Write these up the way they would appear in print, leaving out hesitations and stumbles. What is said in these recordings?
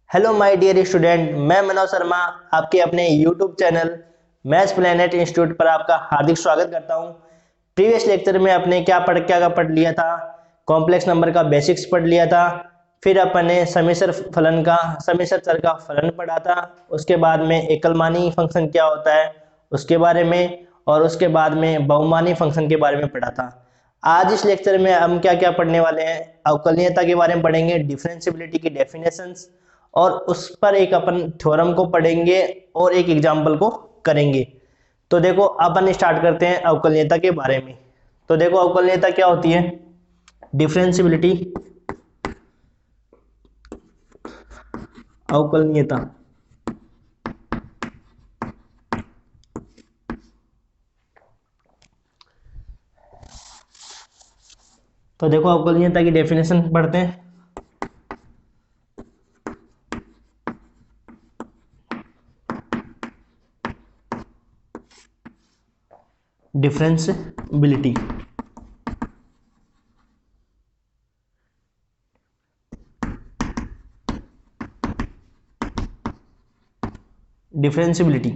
Hello my dear student, मैं मनोज शर्मा आपके अपने YouTube channel maths planet institute पर आपका हार्दिक स्वागत करता हूं। प्रीवियस लेक्चर में आपने क्या पढ़ लिया था। कॉम्प्लेक्स नंबर का बेसिक्स पढ़ लिया था। फिर अपन ने समिश्र चर का फलन पढ़ा था। उसके बाद में एकलमानी फंक्शन क्या होता है उसके बारे में, और उसके बाद में बहुमानी फंक्शन के बारे में पढ़ा था। आज इस लेक्चर में हम क्या क्या पढ़ने वाले हैं, अवकलनीयता के बारे में पढ़ेंगे, डिफरेंशिएबिलिटी की डेफिनेशंस, और उस पर एक अपन थ्योरम को पढ़ेंगे और एक एग्जाम्पल को करेंगे। तो देखो अपन स्टार्ट करते हैं अवकलनीयता के बारे में। तो देखो अवकलनीयता क्या होती है, डिफरेंशिएबिलिटी, अवकलनीयता। तो देखो अवकलनीयता की डेफिनेशन पढ़ते हैं। डिफरेंशिएबिलिटी, डिफरेंशिएबिलिटी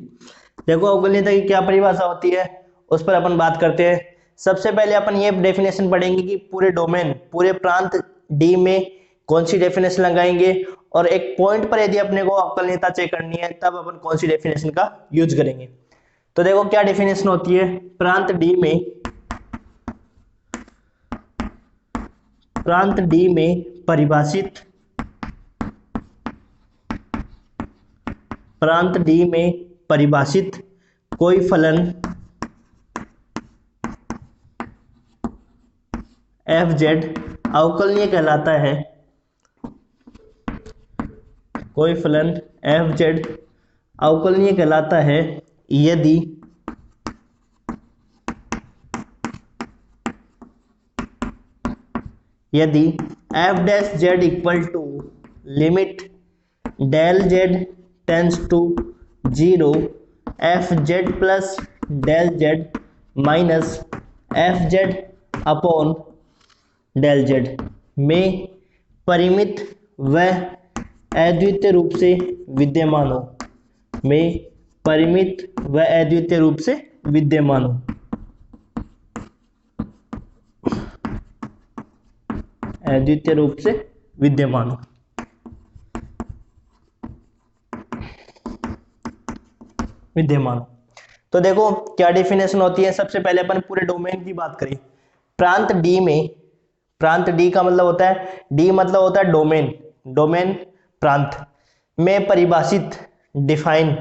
देखो अवकलनीयता की क्या परिभाषा होती है उस पर अपन बात करते हैं। सबसे पहले अपन ये डेफिनेशन पढ़ेंगे कि पूरे डोमेन, पूरे प्रांत डी में कौन सी डेफिनेशन लगाएंगे, और एक पॉइंट पर यदि अपने को अवकलनीयता चेक करनी है तब अपन कौन सी डेफिनेशन का यूज करेंगे। तो देखो क्या डेफिनेशन होती है, प्रांत डी में परिभाषित कोई फलन एफ जेड अवकलनीय कहलाता है। कोई फलन एफ जेड अवकलनीय कहलाता है यदि F dash Z equal to limit del Z tends to 0 F Z plus del Z minus F Z upon del Z में परिमित व अद्वितीय रूप से विद्यमान हो, अद्वितीय रूप से विद्यमान हो। तो देखो क्या डेफिनेशन होती है। सबसे पहले अपन पूरे डोमेन की बात करें। प्रांत डी का मतलब होता है, डी मतलब होता है डोमेन प्रांत में परिभाषित डिफाइन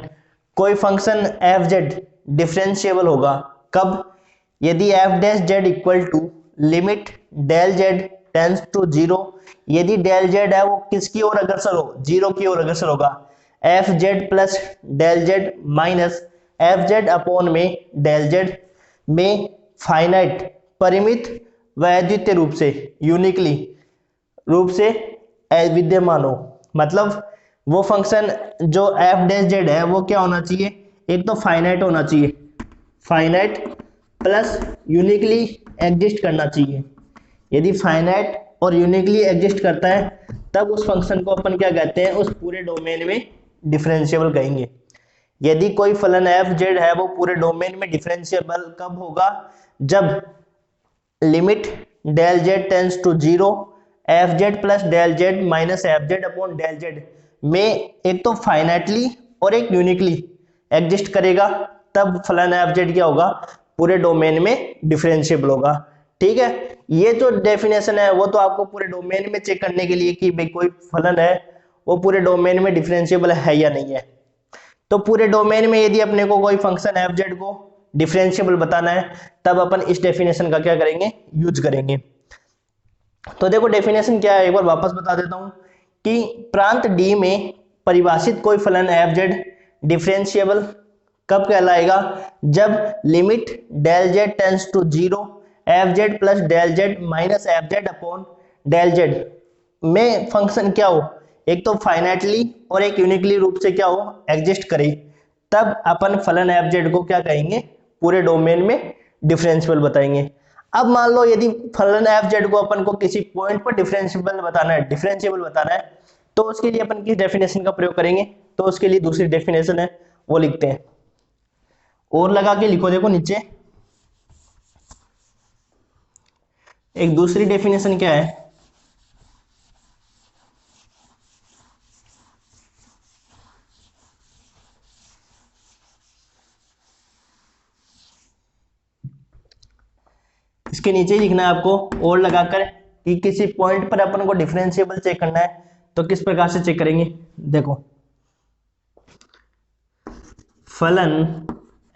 कोई फंक्शन एफ जेड डिफरेंशिएबल होगा। कब? यदि F dash Z equal to limit del Z tends to 0, यदि डेल जेड है वो किसकी ओर अग्रसर हो, 0 की ओर अग्रसर होगा। F Z plus del Z minus F Z upon में डेल जेड में फाइनाइट परिमित व अद्वितीय रूप से यूनिकली रूप से विद्यमान हो। मतलब वो फंक्शन जो एफ डैश जेड है वो क्या होना चाहिए, एक तो फाइनाइट होना चाहिए, फाइनाइट प्लस यूनिकली एग्जिस्ट करना चाहिए। यदि फाइनाइट और यूनिकली एग्जिस्ट करता है तब उस फंक्शन को अपन क्या कहते हैं, उस पूरे डोमेन में डिफरेंशिएबल कहेंगे। यदि कोई फलन एफ जेड है वो पूरे डोमेन में डिफरेंशिएबल कब होगा, जब limit del Z tends to 0 F Z plus del Z minus F Z upon del Z में एक तो फाइनाइटली और एक यूनिकली एग्जिस्ट करेगा, तब फलन एफ जेड क्या होगा, पूरे डोमेन में डिफरेंशिएबल होगा। ठीक है, ये जो डेफिनेशन है वो तो आपको पूरे डोमेन में चेक करने के लिए कि भाई कोई फलन है वो पूरे डोमेन में डिफरेंशिएबल है या नहीं है। तो पूरे डोमेन में यदि अपने को कोई फंक्शन एफ जेड को डिफरेंशिएबल बताना है तब अपन इस डेफिनेशन का क्या करेंगे, यूज करेंगे। तो देखो डेफिनेशन क्या है, एक बार वापस बता देता हूं कि प्रांत डी में परिभाषित कोई फलन एफ जेड डिफरेंशिएबल कब कहलाएगा, जब limit del Z tends to 0 F Z plus del Z minus F Z upon del Z में फंक्शन क्या हो, एक तो फाइनाइटली और एक यूनिकली रूप से क्या हो, एग्जिस्ट करे, तब अपन फलन एफ जेड को क्या कहेंगे, पूरे डोमेन में डिफरेंशिएबल बताएंगे। अब मान लो यदि फलन एफ जेड को अपन को किसी पॉइंट पर डिफरेंशिएबल बताना है, तो उसके लिए अपन किस डेफिनेशन का प्रयोग करेंगे, तो उसके लिए दूसरी डेफिनेशन है वो लिखते हैं। और लगा के लिखो, देखो नीचे एक दूसरी डेफिनेशन क्या है, इसके नीचे ही लिखना है आपको और लगाकर कि किसी पॉइंट पर अपन को डिफरेंशिएबल चेक करना है तो किस प्रकार से चेक करेंगे। देखो फलन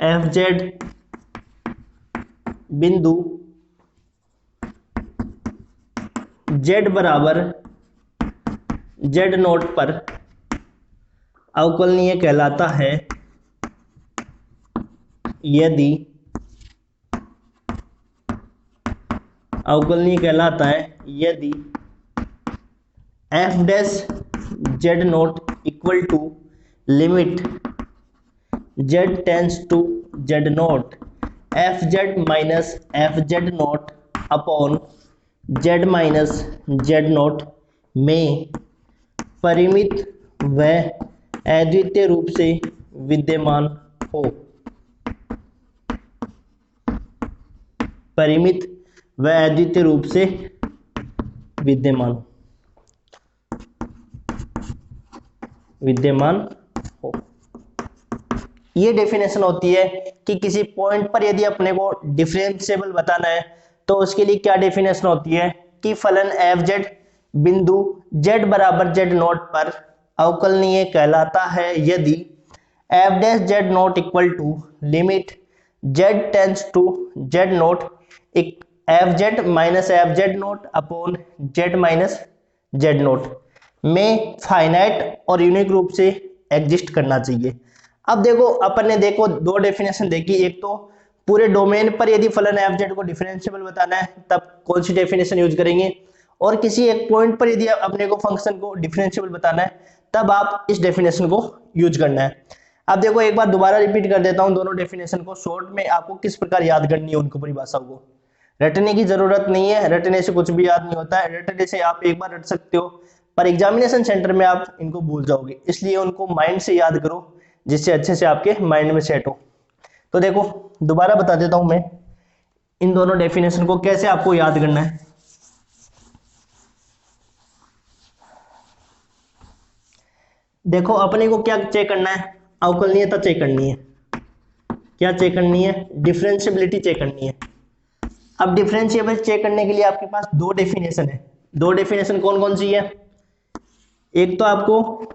एफ जेड बिंदु जेड बराबर जेड नोट पर अवकलनीय कहलाता है यदि अवकलनीय कहलाता है यदि F dash Z note equal to limit Z tends to Z note F Z minus F Z note upon Z minus Z naught में परिमित व अद्वितीय रूप से विद्यमान हो। परिमित व अद्वितीय रूप से विद्यमान हो। ये डेफिनेशन होती है कि किसी पॉइंट पर यदि अपने को डिफरेंशिएबल बताना है तो उसके लिए क्या डेफिनेशन होती है कि फलन एफ जेड बिंदु जेड बराबर जेड नोट पर अवकलनीय कहलाता है यदि F dash Z note equal to limit Z tends to Z note F Z minus F Z note upon Z minus Z naught में फाइनाइट और यूनिक रूप से एग्जिस्ट करना चाहिए। अब देखो अपन ने देखो दो डेफिनेशन देखी, एक तो पूरे डोमेन पर यदि फलन एफ जेड को डिफरेंशिएबल बताना है तब कौन सी डेफिनेशन यूज करेंगे, और किसी एक पॉइंट पर यदि अपने को फंक्शन को डिफरेंशिएबल बताना है तब आप इस डेफिनेशन को यूज करना है। अब देखो एक बार दोबारा रिपीट कर देता हूं दोनों डेफिनेशन को, शॉर्ट में आपको किस प्रकार याद करनी है उनको परिभाषा को। रटने की जरूरत नहीं है, रटने से कुछ भी याद नहीं होता है, रटने से आप एक बार रट सकते हो पर एग्जामिनेशन सेंटर में आप इनको भूल जाओगे, इसलिए उनको माइंड से याद करो जिससे अच्छे से आपके माइंड में सेट हो। तो देखो दोबारा बता देता हूं मैं इन दोनों डेफिनेशन को कैसे आपको याद करना है। देखो अपने को क्या चेक करना है, अवकलनीयता चेक करनी है। क्या चेक करनी है? डिफरेंशिएबिलिटी चेक करनी है। अब डिफरेंशिएबल चेक करने के लिए आपके पास दो डेफिनेशन है। दो डेफिनेशन कौन कौन सी है? एक तो आपको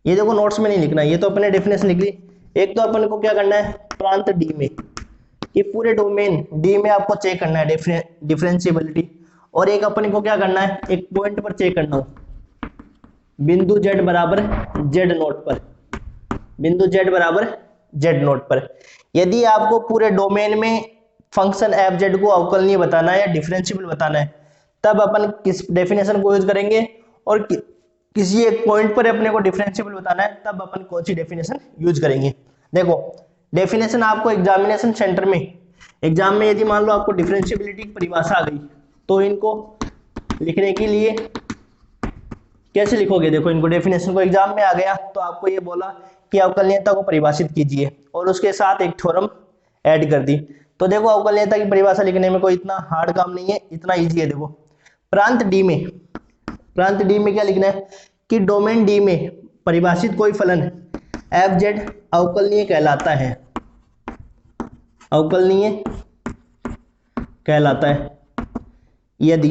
ये देखो नोट्स में नहीं लिखना, ये तो अपने डेफिनेशन लिख ली। एक तो अपन को क्या करना है प्रांत डी में, ये पूरे डोमेन डी में आपको चेक करना है डिफरेंशिएबिलिटी, और एक अपन को क्या करना है एक पॉइंट पर चेक करना हो बिंदु जेड बराबर जेड नोट पर, बिंदु जेड बराबर जेड नोट पर। यदि आपको पूरे डोमेन में फंक्शन एफ जेड को अवकलनीय बताना है या डिफरेंशिएबल बताना है तब अपन किस डेफिनेशन को यूज करेंगे, और किसी एक पॉइंट पर अपने को डिफरेंशिएबल बताना है तब अपन कौन सी डेफिनेशन यूज करेंगे। देखो डेफिनेशन आपको एग्जामिनेशन सेंटर में एग्जाम में यदि मान लो आपको डिफरेंशिएबिलिटी की परिभाषा आ गई तो इनको लिखने के लिए कैसे लिखोगे। देखो इनको डेफिनेशन को एग्जाम में आ गया तो आपको ये बोला कि अवकलनीयता को परिभाषित कीजिए और उसके साथ एक थ्योरम ऐड कर दी। तो देखो अवकलनीयता की परिभाषा लिखने में कोई इतना हार्ड काम नहीं है, इतना इजी है। देखो प्रांत डी में क्या लिखना है कि डोमेन डी में परिभाषित कोई फलन एफ जेड अवकलनीय कहलाता है, अवकलनीय कहलाता है यदि,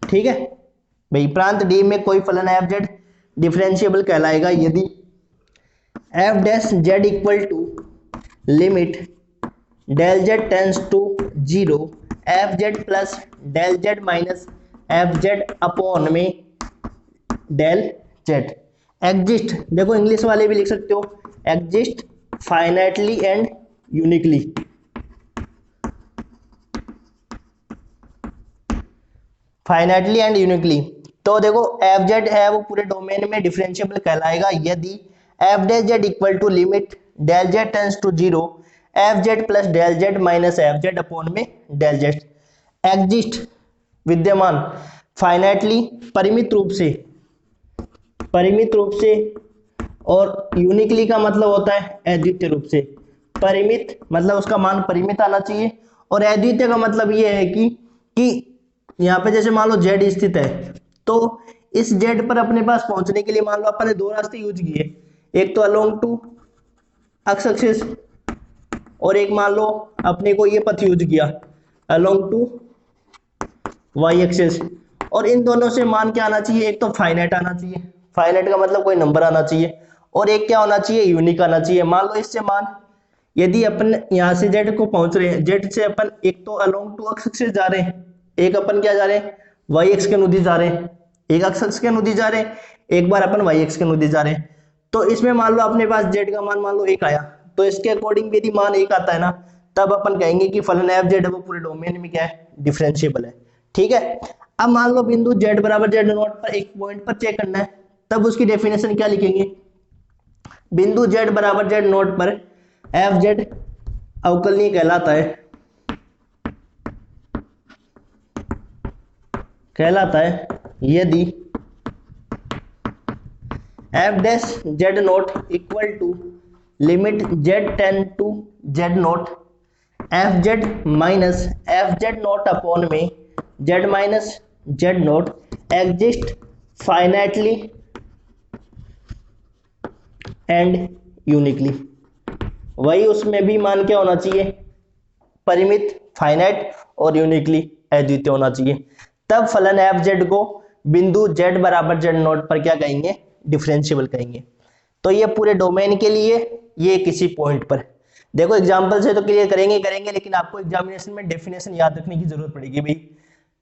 ठीक है भाई, प्रांत डी में कोई फलन एफ जेड डिफरेंशिएबल कहलाएगा यदि F dash Z equal to limit del Z tends to 0 F Z plus del Z minus F Z upon में डेल जेड एग्जिस्ट। देखो इंग्लिश वाले भी लिख सकते हो exist finitely and uniquely, finitely and uniquely. तो देखो एफ जेड है वो पूरे डोमेन में डिफरेंशिएबल कहलाएगा यदि F dash Z equal to limit del Z tends to 0 F Z plus del Z minus F Z upon में डेल जेड एग्जिस्ट विद्यमान फाइनाइटली परिमित रूप से और यूनिकली का मतलब होता है अद्वितीय रूप से। परिमित मतलब उसका मान परिमित आना चाहिए, और अद्वितीय का मतलब ये है कि यहाँ पे जैसे मान लो जेड स्थित है, तो इस जेड पर अपने पास पहुंचने के लिए मान लो अपन ने दो रास्ते यूज किए, एक तो अलोंग टू एक्स एक्सिस, और एक मान लो अपने को ये पथ यूज किया अलोंग टू वाई एक्सिस, और इन दोनों से मान क्या आना चाहिए, एक तो फाइनाइट आना चाहिए, फाइनाइट का मतलब कोई नंबर आना चाहिए, और एक क्या होना चाहिए, यूनिक आना चाहिए। मान लो इससे मान यदि अपन यहाँ से जेड को पहुंच रहे हैं, जेड से अपन एक तो अलोंग टू एक्स एक्सिस जा रहे हैं, एक अपन क्या जा रहे हैं, वाई एक्स के अनुदिश जा रहे हैं, एक एक्स एक्सिस के अनुदिश जा रहे हैं, एक बार अपन वाई एक्स के अनुदिश जा रहे हैं। तो इसमें मान लो अपने पास जेड का मान मान लो एक आया, तो इसके अकॉर्डिंग यदि मान एक आता है ना, तब अपन कहेंगे कि फलन एफ जेड वो पूरे डोमेन में क्या है, डिफरेंशिएबल है। ठीक है। अब मान लो बिंदु जेड बराबर जेड नॉट पर एक पॉइंट पर चेक करना है, तब उसकी डेफिनेशन क्या लिखेंगे, बिंदु जेड बराबर जेड नॉट पर एफ जेड अवकलनीय कहलाता है यदि F dash Z not equal to limit Z tend to Z not F Z minus F Z not upon में Z minus Z not exist finitely and uniquely. वही उसमें भी मान क्या होना चाहिए, परिमित, फाइनाइट और यूनिकली अद्वितीय होना चाहिए। तब फलन एफ जेड को बिंदु जेड बराबर जेड नॉट पर क्या कहेंगे, डिफरेंशिएबल कहेंगे। तो ये पूरे डोमेन के लिए, ये किसी पॉइंट पर। देखो एग्जांपल से तो क्लियर करेंगे, लेकिन आपको एग्जामिनेशन में डेफिनेशन याद रखने की जरूरत पड़ेगी।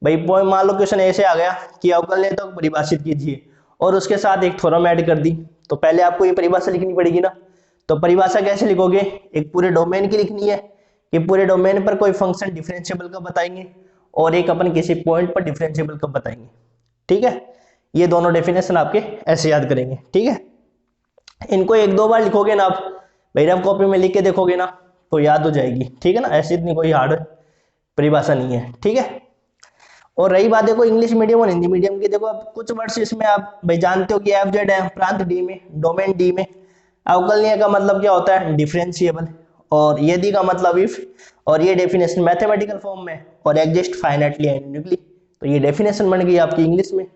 भाई पॉइंट मान लो क्वेश्चन ऐसे आ गया कि अवकलनीय तो परिभाषित कीजिए, और उसके साथ एक थ्योरम ऐड कर दी, तो पहले आपको ये परिभाषा लिखनी पड़ेगी ना। तो परिभाषा कैसे लिखोगे, एक पूरे डोमेन की लिखनी है कि पूरे डोमेन पर कोई फंक्शन डिफरेंशिएबल कब बताएंगे, और एक अपन किसी पॉइंट पर डिफरेंशिएबल कब बताएंगे। ठीक है, ये दोनों डेफिनेशन आपके ऐसे याद करेंगे। ठीक है, इनको एक दो बार लिखोगे ना आप, भाई रफ कॉपी में लिख के देखोगे ना तो याद हो जाएगी। ठीक है ना, ऐसी इतनी कोई हार्ड परिभाषा नहीं है। ठीक है, और रही बात देखो इंग्लिश मीडियम और हिंदी मीडियम की, देखो अब कुछ वर्ड्स इसमें आप भाई जानते हो कि एफ जेड है प्रांत डी में, डोमेन डी में, अवकलनीय का मतलब क्या होता है, डिफरेंशिएबल, और यदि का मतलब इफ, और ये डेफिनेशन मैथमेटिकल फॉर्म में, और एग्जिस्ट फाइनाइटली एंड यूनिकली। तो ये डेफिनेशन बन गई आपकी इंग्लिश में,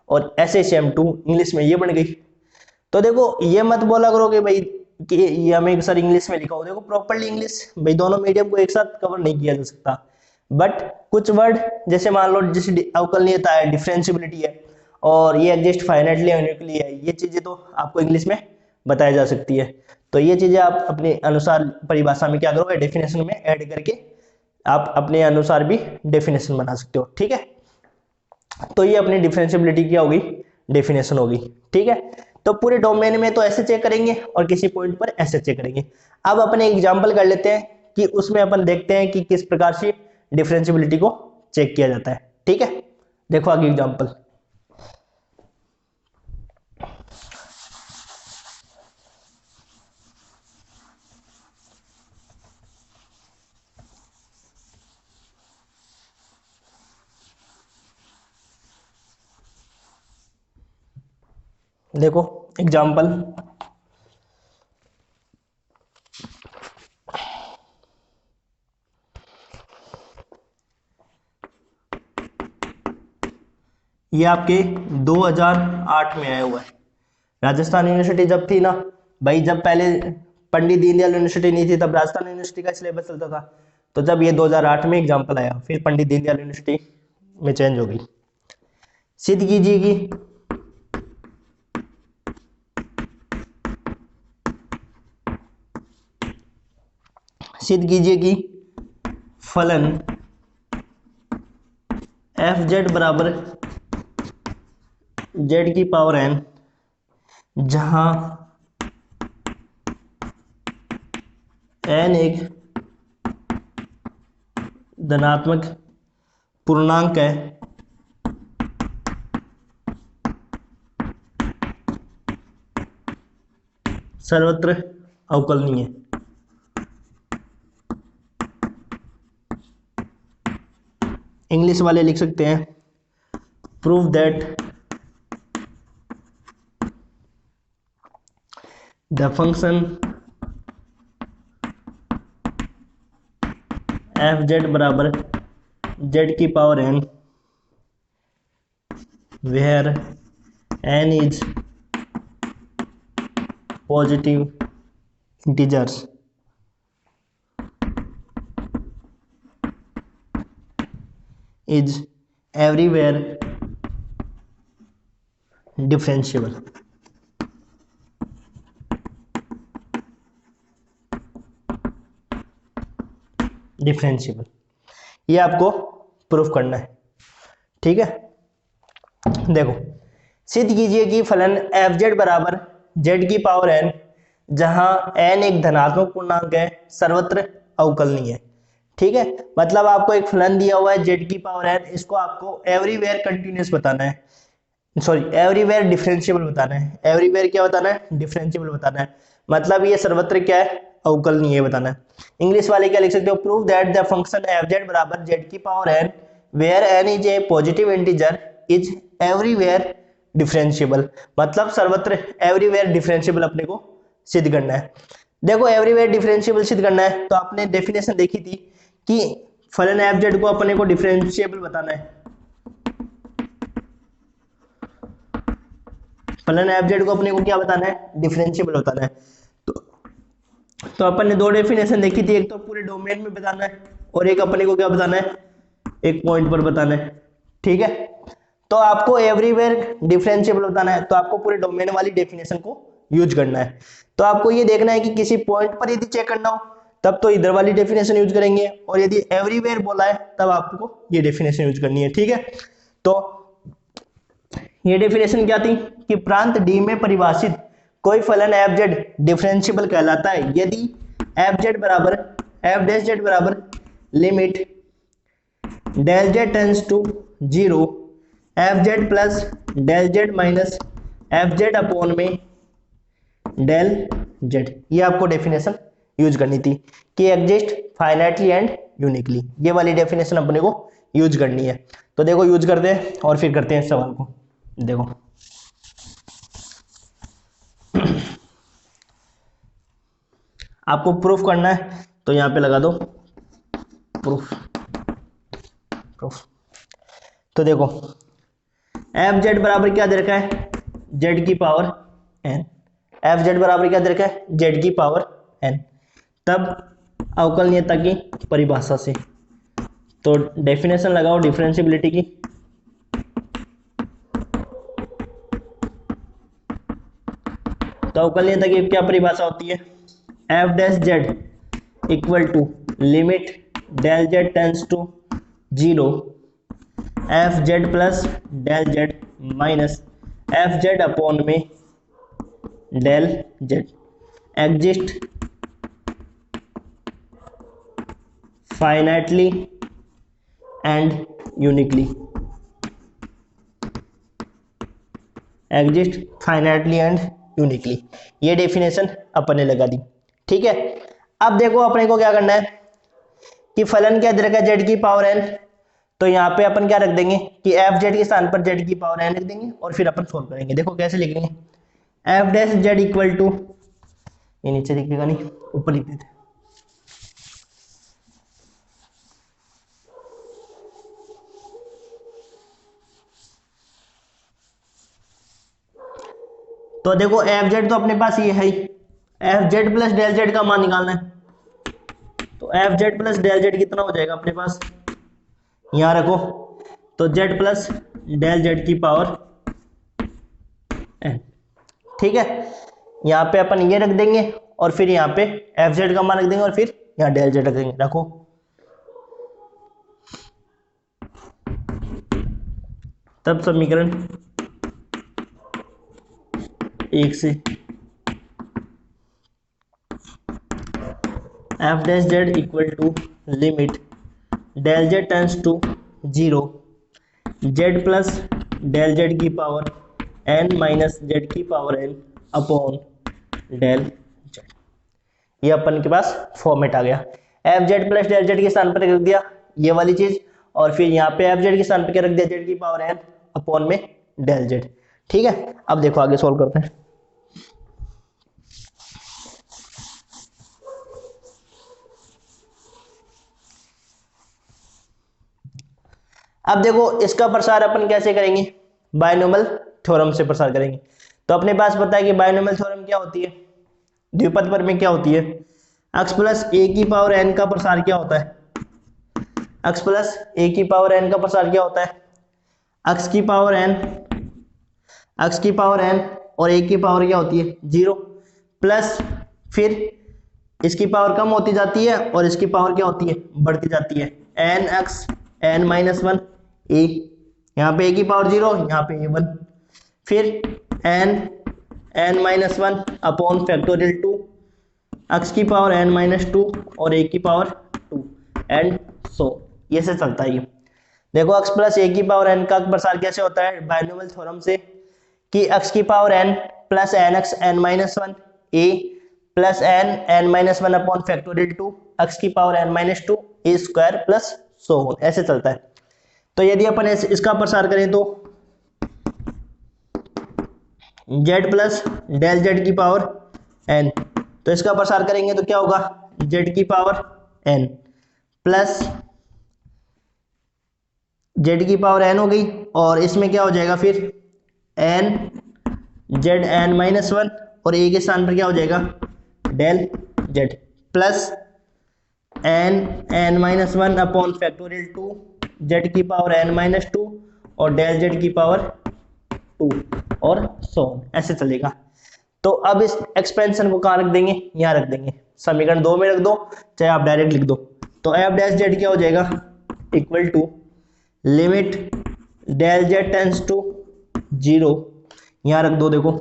और SHM2 इंग्लिश में ये बन गई। तो देखो ये मत बोला करो कि भाई कि ये हमें सर इंग्लिश में लिखा हो, देखो प्रॉपर्ली इंग्लिश, भाई दोनों मीडियम को एक साथ कवर नहीं किया जा सकता, बट कुछ वर्ड जैसे मान लो जैसे अवकलनीयता है, डिफरेंशिएबिलिटी है, और ये एग्जिस्ट फाइनाइटली एंड यूनिकली है, ये चीजें तो आपको इंग्लिश में बताई जा सकती है। तो ये चीजें आप अपने अनुसार परिभाषा में क्या करोगे, डेफिनेशन में ऐड करके आप अपने अनुसार भी डेफिनेशन बना सकते हो। ठीक है, तो ये अपनी डिफरेंशिएबिलिटी क्या होगी, डेफिनेशन होगी। ठीक है, तो पूरे डोमेन में तो ऐसे चेक करेंगे और किसी पॉइंट पर ऐसे चेक करेंगे। अब अपने एग्जांपल कर लेते हैं कि उसमें अपन देखते हैं कि किस प्रकार से डिफरेंशिएबिलिटी को चेक किया जाता है। ठीक है, देखो आगे एग्जांपल। देखो एग्जांपल, ये आपके 2008 में आया हुआ है। राजस्थान यूनिवर्सिटी जब थी ना भाई, जब पहले पंडित दीनदयाल यूनिवर्सिटी नहीं थी तब राजस्थान यूनिवर्सिटी का सिलेबस चलता था। तो जब ये 2008 में एग्जाम्पल आया, फिर पंडित दीनदयाल यूनिवर्सिटी में चेंज हो गई। सिद्ध कीजिए कि फलन एफ जेड बराबर जेड की पावर n, जहां n एक धनात्मक पूर्णांक है, सर्वत्र अवकलनीय है। इंग्लिश वाले लिख सकते हैं prove that the function F Z बराबर जेड की power N where N is positive integers is everywhere differentiable. Differentiable ये आपको प्रूफ करना है, ठीक है। देखो सिद्ध कीजिए कि फलन एफ जेड बराबर जेड की पावर एन, जहां एन एक धनात्मक पूर्णांक है, सर्वत्र अवकलनीय है, ठीक है। मतलब आपको एक फलन दिया हुआ है जेड की पावर एन, इसको आपको एवरीवेयर कंटिन्यूअस बताना है, सॉरी एवरीवेयर डिफरेंशिएबल बताना है। एवरीवेयर क्या बताना है? डिफरेंशिएबल बताना है। मतलब ये सर्वत्र क्या है? अवकलनीय बताना है। इंग्लिश वाले क्या लिख सकते हो? Prove that the function F Z बराबर जेड की power N where N is a positive integer is everywhere differentiable. मतलब सर्वत्र एवरीवेयर डिफरेंशिएबल अपने को सिद्ध करना है। देखो एवरीवेयर डिफरेंशिएबल सिद्ध करना है तो आपने डेफिनेशन देखी थी कि फलन एफ जेड को अपने को डिफरेंशिएबल बताना है। फलन एफ जेड को अपने को क्या बताना है? डिफरेंशिएबल बताना है। तो अपन ने दो डेफिनेशन देखी थी, एक तो पूरे डोमेन में बताना है और एक अपने को क्या बताना है? एक पॉइंट पर बताना है, ठीक है। तो आपको एवरीवेयर डिफरेंशिएबल बताना है तो आपको पूरे डोमेन वाली डेफिनेशन को यूज करना है। तो आपको ये देखना है कि किसी पॉइंट पर यदि चेक करना हो तब तो इधर वाली डेफिनेशन यूज करेंगे, और यदि एवरीवेयर बोला है तब आपको ये डेफिनेशन यूज करनी है, ठीक है। तो ये डेफिनेशन क्या थी कि प्रांत डी में परिभाषित कोई फलन एफ जेड डिफरेंशिएबल कहलाता है यदि एफ जेड बराबर एफ डैश जेड बराबर limit del Z tends to 0 F Z plus del Z minus F Z upon में डेल जेड। ये आपको डेफिनेशन यूज करनी थी कि एग्जिस्ट फाइनाइटली एंड यूनिकली। ये वाली डेफिनेशन अपने को यूज करनी है। तो देखो यूज करते हैं और फिर करते हैं इस सवाल को। देखो आपको प्रूफ करना है तो यहां पे लगा दो प्रूफ। तो देखो एफ जेड बराबर क्या दे रखा है? जेड की पावर एन। एफ जेड बराबर क्या दे रखा है? जेड की पावर एन। तब अवकलनीयता की परिभाषा से तो डेफिनेशन लगाओ डिफरेंशिएबिलिटी की। तो अवकलनीयता की क्या परिभाषा होती है? F dash Z equal to limit del Z tends to 0 F Z plus del Z minus F Z upon में del Z exist finitely and uniquely. Exist finitely and uniquely, ये डेफिनेशन अपन ने लगा दी, ठीक है। अब देखो अपने को क्या करना है कि फलन क्या दे रखा है? जेड की पावर एन। तो यहाँ पे अपन क्या रख देंगे कि एफ जेड के स्थान पर जेड की पावर एन लिख देंगे और फिर अपन सोल्व करेंगे। देखो कैसे लिखेंगे? F dash Z equal to, ये नीचे लिखेगा नहीं ऊपर लिख देते, तो देखो एफ जेड तो अपने पास ये है ही, F Z plus del Z का मान निकालना है। तो F Z plus del Z कितना हो जाएगा अपने पास? यहां रखो तो जेड प्लस डेल जेड की पावर एन, ठीक है। यहाँ पे अपन ये रख देंगे और फिर यहाँ पे एफ जेड का मान रख देंगे और फिर यहाँ डेल जेड रख देंगे। रखो तब समीकरण 1 से F dash Z equal to limit del Z tends to 0 Z plus del Z की पावर एन माइनस जेड की power N upon del Z. ये अपन के पास फॉर्मेट आ गया। F Z plus del Z के स्थान पर रख दिया ये वाली चीज, और फिर यहाँ पे एफ जेड के स्थान पर क्या रख दिया? जेड की पावर एन अपॉन में डेल जेड। ठीक है, अब देखो आगे सॉल्व करते हैं। अब देखो इसका प्रसार अपन कैसे करेंगे, बायनोमियल थ्योरम से प्रसार करेंगे। तो अपने पास पता है कि बायनोमियल थ्योरम क्या होती है, द्विपद पर में क्या होती है, x प्लस ए की पावर n का प्रसार क्या होता है, x प्लस ए की पावर n का प्रसार क्या होता है, x की पावर n, x की पावर n और a की पावर क्या होती है 0, प्लस फिर इसकी पावर कम होती जाती है और इसकी पावर क्या होती है बढ़ती जाती है, N X N minus one A, यहाँ पे a की पावर 0, यहाँ पे a 1, फिर n minus one upon factorial 2, x की पावर n माइनस 2 और a की पावर 2 एंड सो ये से चलता है। ये देखो x प्लस a की पावर n का प्रसार कैसे होता है बायनोमियल थ्योरम से, कि x की power n plus N X N minus one A plus N minus one upon factorial 2 x की power n minus 2 A square plus so on, ऐसे चलता है। तो यदि अपन इसका प्रसार करें तो z प्लस डेल जेड की पावर n, तो इसका प्रसार करेंगे तो क्या होगा z की पावर n प्लस z की पावर n हो गई, और इसमें क्या हो जाएगा फिर n z N minus one और a के स्थान पर क्या हो जाएगा del z plus N minus one upon factorial 2 z की पावर n माइनस 2 और डेल z की पावर 2 और सो ऐसे चलेगा। तो अब इस एक्सपेंशन को कहाँ रख देंगे, यहाँ रख देंगे, समीकरण 2 में रख दो, चाहे आप डायरेक्ट लिख दो। तो एफ डैश जेड क्या हो जाएगा equal to limit del Z tends to 0, यहाँ रख दो, देखो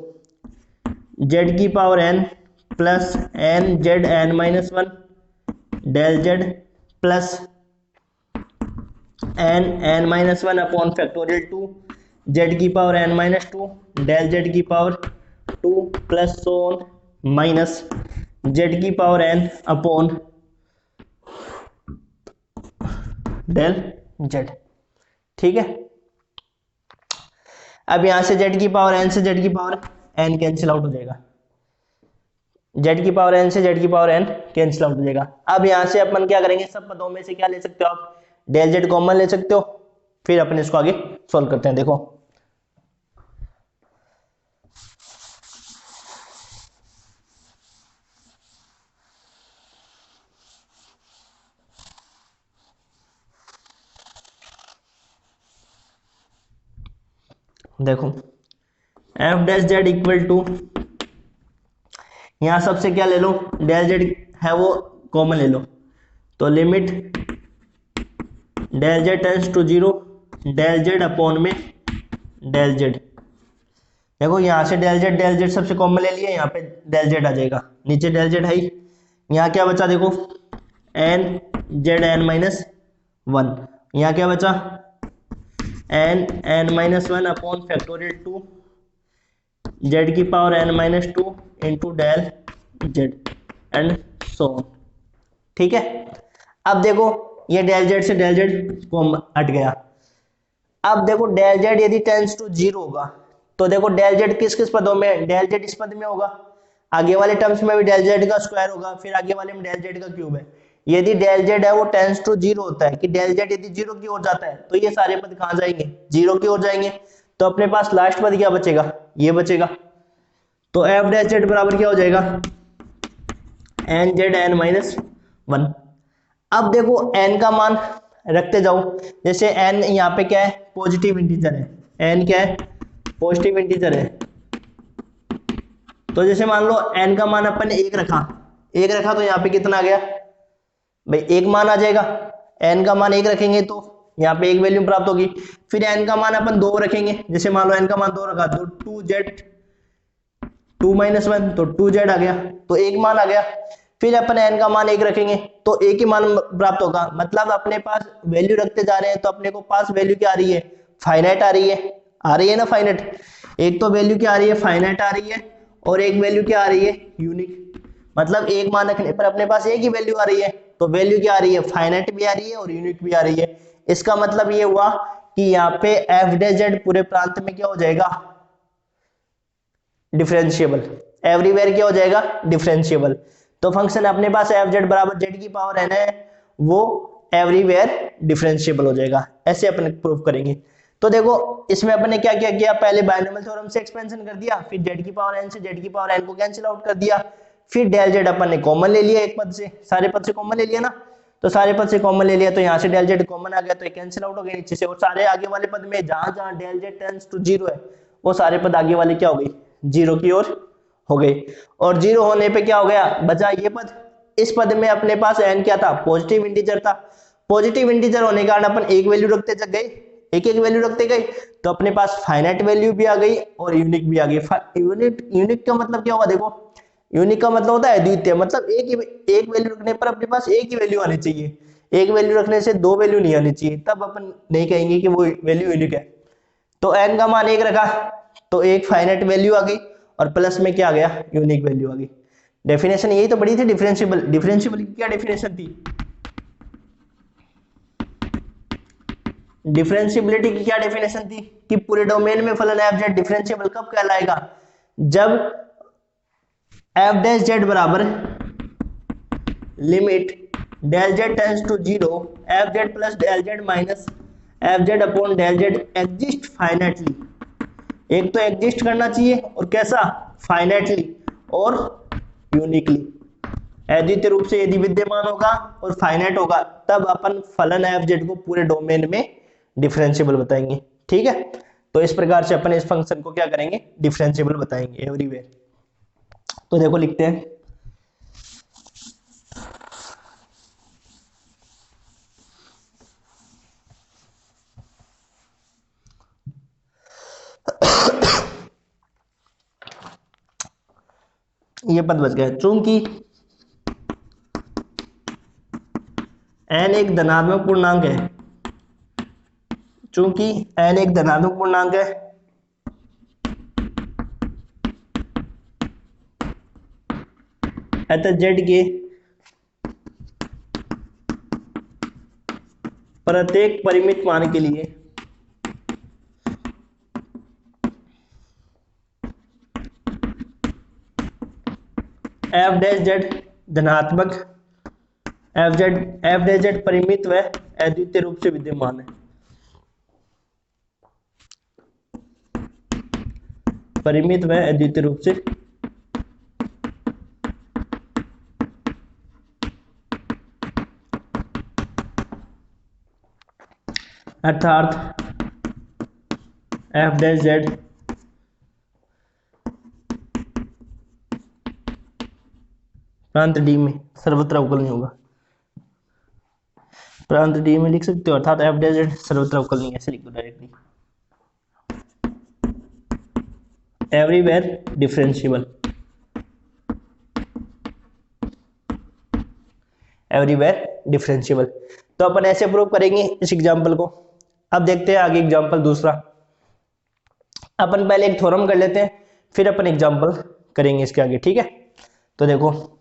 z की power n plus n Z N minus one del Z plus N minus one upon factorial 2 z की power n minus 2 del z की power 2 plus so on minus z की power n upon del z। ठीक है, अब यहां से z की power n से z की पावर n कैंसिल आउट हो जाएगा, z की पावर n से z की पावर n कैंसिल आउट हो जाएगा। अब यहां से अपन क्या करेंगे, सब पदों में से क्या ले सकते हो आप, डेल z कॉमन ले सकते हो, फिर अपन इसको आगे सॉल्व करते हैं। देखो देखो f dash Z equal to, यहां सबसे क्या ले लो, डेल जेड है वो कॉमन ले लो, तो limit del Z tends to 0 del z upon में डेल जेड। देखो यहां से डेल जेड सबसे कॉमन ले लिया, यहाँ पे डेल जेड आ जाएगा, नीचे डेल जेड है ही, यहाँ क्या बचा देखो N Z N minus one, यहाँ क्या बचा N minus one upon factorial 2 Z की power n minus 2 into del Z and so on. ठीक है, अब देखो ये डेल जेड से डेल जेड को हट गया। अब देखो डेल जेड यदि टेंस टू 0 होगा तो देखो डेल जेड किस किस पदों में, डेल जेड इस पद में होगा, आगे वाले टर्म्स में भी डेल जेड का स्क्वायर होगा, फिर आगे वाले में डेल जेड का क्यूब है। यदि डेल जेड है वो टेंस टू 0 होता है, कि डेल जेड यदि 0 की ओर जाता है तो ये सारे पद कहां जाएंगे 0 की ओर जाएंगे, तो अपने पास लास्ट पद क्या बचेगा, ये बचेगा। तो एफ डैश जेड बराबर क्या हो जाएगा n Z N minus one. अब देखो n का मान रखते जाओ, जैसे n यहाँ पे क्या है पॉजिटिव इंटीजर है, n क्या है पॉजिटिव इंटीजर है, तो जैसे मान लो n का मान अपन ने एक रखा तो यहाँ पे कितना आ गया भाई एक मान आ जाएगा, n का मान एक रखेंगे तो यहाँ पे एक वैल्यू प्राप्त होगी। फिर n का मान अपन 2 रखेंगे, जैसे मान लो n का मान 2 रखा तो 2z 2 माइनस वन तो 2z आ गया, तो एक मान आ गया। फिर अपन n का मान एक रखेंगे तो एक ही मान प्राप्त होगा, मतलब अपने पास वैल्यू रखते जा रहे हैं तो अपने को पास वैल्यू क्या आ रही है फाइनाइट आ रही है ना फाइनाइट, एक तो वैल्यू क्या आ रही है फाइनाइट आ रही है और एक वैल्यू क्या आ रही है यूनिक, मतलब एक मान रखने पर अपने पास एक ही वैल्यू आ रही है, तो वैल्यू क्या आ रही है फाइनाइट भी आ रही है और यूनिक भी आ रही है। इसका मतलब ये हुआ कि यहाँ पे एफ डैश जेड पूरे प्रांत में क्या हो जाएगा, डिफरेंशिएबल। एवरीवेयर क्या हो जाएगा, डिफरेंशिएबल। तो फंक्शन अपने पास एफ जेड बराबर जेड की पावर एन है, वो एवरीवेयर डिफरेंशिएबल हो जाएगा। ऐसे अपन प्रूव करेंगे। तो देखो इसमें अपन ने क्या क्या किया, पहले बायनॉमियल थ्योरम से एक्सपेंशन कर दिया, फिर जेड की पावर एन से जेड की पावर एन को कैंसिल आउट कर दिया, फिर डेल जेड अपन ने कॉमन ले लिया, एक पद से, सारे पद से कॉमन ले लिया ना, तो सारे पद से कॉमन ले लिया, तो यहाँ से डेल जेड कॉमन आ गया, तो कैंसिल आउट हो गया नीचे से, और सारे आगे वाले पद में जहां जहां del Z tends to zero है, वो सारे पद आगे वाले क्या हो गई, जीरो की ओर हो गई। और जीरो होने पे क्या हो गया, बचा ये पद। इस पद में अपने पास एन क्या था, पॉजिटिव इंटीजर था। पॉजिटिव इंटीजर होने के कारण अपन एक वैल्यू रखते चल गए, एक एक वैल्यू रखते गए, तो अपने पास फाइनाइट वैल्यू भी आ गई और यूनिक भी आ गई। यूनिक का मतलब क्या होगा, देखो यूनिक का मतलब होता है अद्वितीय, मतलब एक वैल्यू रखने पर अपने पास एक ही वैल्यू आनी चाहिए, एक वैल्यू रखने से दो वैल्यू नहीं आनी चाहिए, तब अपन नहीं कहेंगे कि वो वैल्यू यूनिक है। तो एन का मान एक रखा, तो एक फाइनाइट वैल्यू आ गई, और प्लस में क्या आ गया, यूनिक वैल्यू आ गई। डेफिनेशन यही तो पड़ी थी डिफरेंशिएबल। डिफरेंशिएबल की क्या डेफिनेशन थी, डिफरेंशिएबिलिटी की क्या डेफिनेशन थी कि पूरे डोमेन में फलन एफ जेड डिफरेंशिएबल कब कहलाएगा, जब एफ डैश जेड बराबर limit del Z tends to zero f Z plus del Z minus F Z upon del Z exist finitely. एक तो एग्जिस्ट करना चाहिए, और कैसा, फाइनाइटली और यूनिकली। अद्वितीय रूप से यदि विद्यमान होगा और फाइनाइट होगा, तब अपन फलन एफ जेड को पूरे डोमेन में डिफरेंशिएबल बताएंगे। ठीक है, तो इस प्रकार से अपन इस फंक्शन को क्या करेंगे, डिफरेंशिएबल बताएंगे एवरीवेयर। तो देखो लिखते हैं, ये पद बच गया, चूंकि n एक धनात्मक पूर्णांक है, चूंकि n एक धनात्मक पूर्णांक है, अतः z के प्रत्येक परिमित मान के लिए एफ डैश जेड धनात्मक, एफ डैश जेड परिमित व अद्वितीय रूप से विद्यमान है। परिमित व अद्वितीय रूप से अर्थात एफ डैश जेड प्रांत डी में सर्वत्र अवकल नहीं होगा। प्रांत डी में लिख सकते हो, अर्थात एफ डैश जेड सर्वत्र अवकल नहीं, ऐसे लिख दो directly. Everywhere differentiable, everywhere differentiable. तो अपन ऐसे प्रूव करेंगे इस एग्जांपल को। अब देखते हैं आगे एग्जांपल दूसरा। अपन पहले एक थ्योरम कर लेते हैं, फिर अपन एग्जांपल करेंगे इसके आगे। ठीक है, तो देखो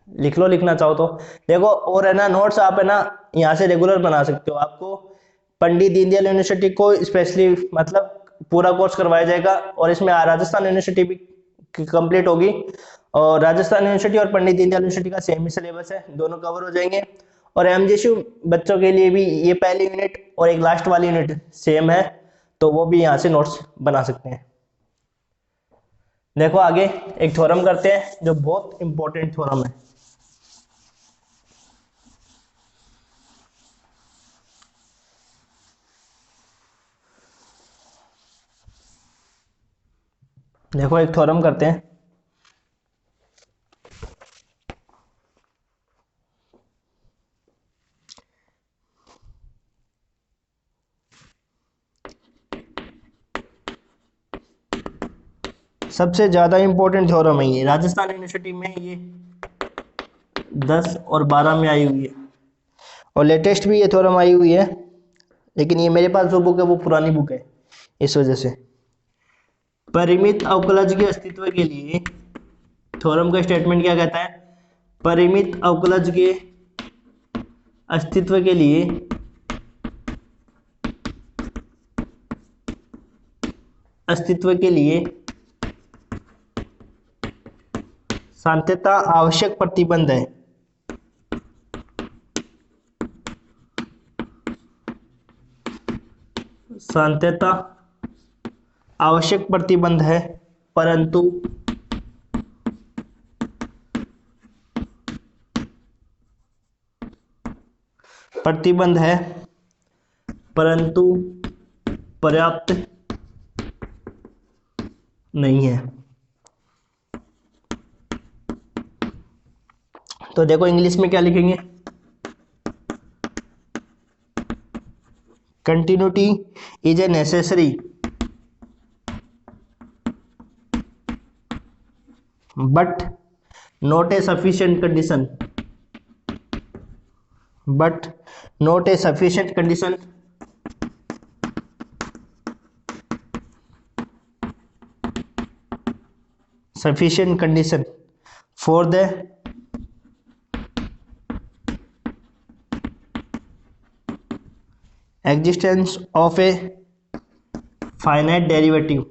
लिख लो, लिखना चाहो तो देखो। और है ना नोट्स आप है ना यहाँ से रेगुलर बना सकते हो। आपको पंडित दीनदयाल यूनिवर्सिटी को स्पेशली मतलब पूरा कोर्स करवाया जाएगा, और इसमें राजस्थान यूनिवर्सिटी भी कंप्लीट होगी, और राजस्थान यूनिवर्सिटी और पंडित दीनदयाल यूनिवर्सिटी का सेम ही सिलेबस है, दोनों कवर हो जाएंगे। और एमजेयू बच्चों के लिए भी ये पहली यूनिट और एक लास्ट वाली यूनिट सेम है, तो वो भी यहाँ से नोट्स बना सकते हैं। देखो आगे एक थ्योरम करते हैं जो बहुत इंपॉर्टेंट थ्योरम है। देखो एक थ्योरम करते हैं, सबसे ज्यादा इंपॉर्टेंट थ्योरम है ये, राजस्थान यूनिवर्सिटी में ये 10 और 12 में आई हुई है, और लेटेस्ट भी ये थ्योरम आई हुई है, लेकिन ये मेरे पास जो बुक है वो पुरानी बुक है, इस वजह से। परिमित अवकलज के अस्तित्व के लिए थ्योरम का स्टेटमेंट क्या कहता है, परिमित अवकलज के अस्तित्व के लिए अस्तित्व के लिए सांत्यता आवश्यक प्रतिबंध है। सांत्यता आवश्यक प्रतिबंध है, परंतु प्रतिबंध है परंतु पर्याप्त नहीं है। तो देखो इंग्लिश में क्या लिखेंगे, continuity is a necessary but not a sufficient condition, but not a sufficient condition for the existence of a finite derivative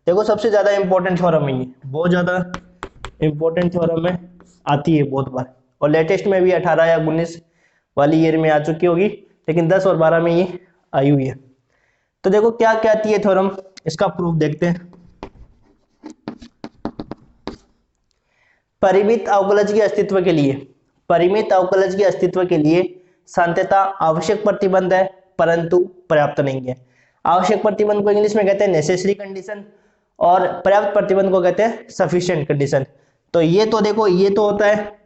देखो सबसे ज्यादा इंपॉर्टेंट थ्योरम है ये, बहुत ज्यादा इंपॉर्टेंट थ्योरम है, आती है बहुत बार, और लेटेस्ट में भी 18 या 19 वाली ईयर में आ चुकी होगी, लेकिन 10 और 12 में ये आई हुई है। तो देखो क्या कहती है थ्योरम, इसका प्रूफ देखते हैं। परिमित अवकलज के अस्तित्व के लिए, परिमित अवकलज के अस्तित्व के लिए सांत्यता आवश्यक प्रतिबंध है परंतु पर्याप्त नहीं है। आवश्यक प्रतिबंध को इंग्लिश में कहते हैं नेसेसरी कंडीशन, और पर्याप्त प्रतिबंध को कहते हैं सफिशिएंट कंडीशन। तो ये तो देखो, ये तो होता है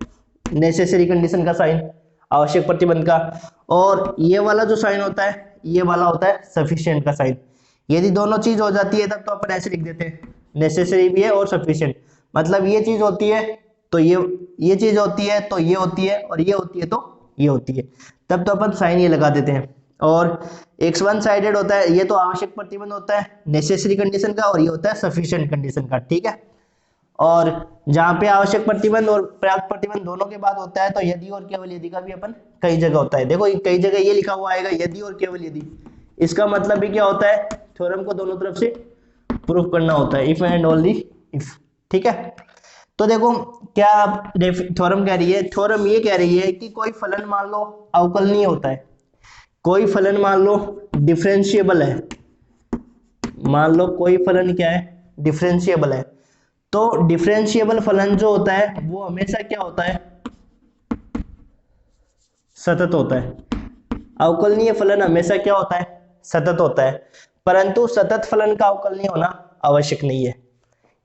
नेसेसरी कंडीशन का साइन, आवश्यक प्रतिबंध का, और ये वाला जो साइन होता है ये वाला होता है सफिशिएंट का साइन। यदि दोनों चीज हो जाती है तब तो अपन ऐसे लिख देते हैं, नेसेसरी भी है और सफिशिएंट, मतलब ये चीज होती है तो ये चीज होती है तो ये होती है, और ये होती है तो ये होती है, तब तो अपन साइन ये लगा देते हैं। और एक वन साइडेड होता है, ये तो आवश्यक प्रतिबंध होता है नेसेसरी कंडीशन का, और ये होता है सफिशिएंट कंडीशन का, ठीक है। और जहाँ पे आवश्यक प्रतिबंध और पर्याप्त प्रतिबंध दोनों के बाद होता है तो यदि और केवल यदि का भी अपन कई जगह होता है। देखो कई जगह ये लिखा हुआ आएगा यदि और केवल यदि, इसका मतलब भी क्या होता है, थ्योरम को दोनों तरफ से प्रूफ करना होता है, इफ एंड ओनली इफ, ठीक है। तो देखो क्या थ्योरम कह रही है, थ्योरम ये कह रही है कि कोई फलन मान लो अवकलनीय होता है, कोई फलन मान लो डिफरेंशिएबल है, मान लो कोई फलन क्या है, डिफरेंशिएबल है, तो डिफरेंशिएबल फलन जो होता है वो हमेशा क्या होता है, सतत होता है। अवकलनीय फलन हमेशा क्या होता है, सतत होता है, परंतु सतत फलन का अवकलनीय होना आवश्यक नहीं है।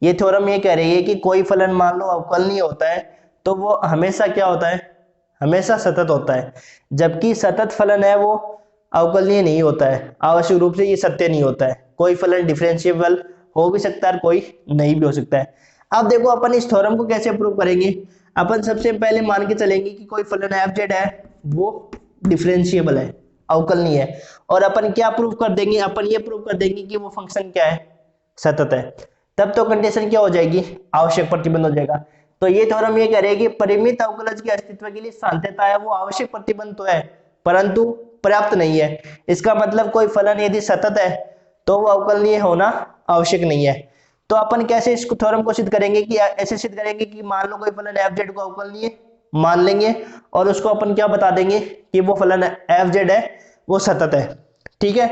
ये थ्योरम ये कह रही है कि कोई फलन मान लो अवकलनीय होता है तो वो हमेशा क्या होता है, हमेशा सतत होता है, जबकि सतत फलन है वो अवकलनीय नहीं होता है, आवश्यक रूप से ये सत्य नहीं होता है। कोई फलन डिफरेंशिएबल हो भी सकता है, कोई नहीं भी हो सकता है। अब देखो अपन इस थ्योरम को कैसे प्रूव करेंगे, अपन सबसे पहले मान के चलेंगे कि कोई फलन एफ जेड है वो डिफरेंशिएबल है, अवकलनीय है, और अपन क्या प्रूव कर देंगे, अपन ये प्रूव कर देंगे कि वो फंक्शन क्या है, सतत है। तब तो कंडीशन क्या हो जाएगी, आवश्यक प्रतिबंध हो जाएगा। तो ये थ्योरम ये कह रहे हैं कि परिमित अवकलज के अस्तित्व के लिए सांत्यता है वो आवश्यक प्रतिबंध तो है परंतु पर्याप्त नहीं है। इसका मतलब कोई फलन यदि सतत है तो वो अवकलनीय होना आवश्यक नहीं है। तो अपन कैसे इस थ्योरम को सिद्ध करेंगे कि ऐसे सिद्ध करेंगे कि मान लो कोई फलन एफ जेड को अवकलनीय मान लेंगे और उसको अपन क्या बता देंगे कि वो फलन एफ जेड है वो सतत है, ठीक है।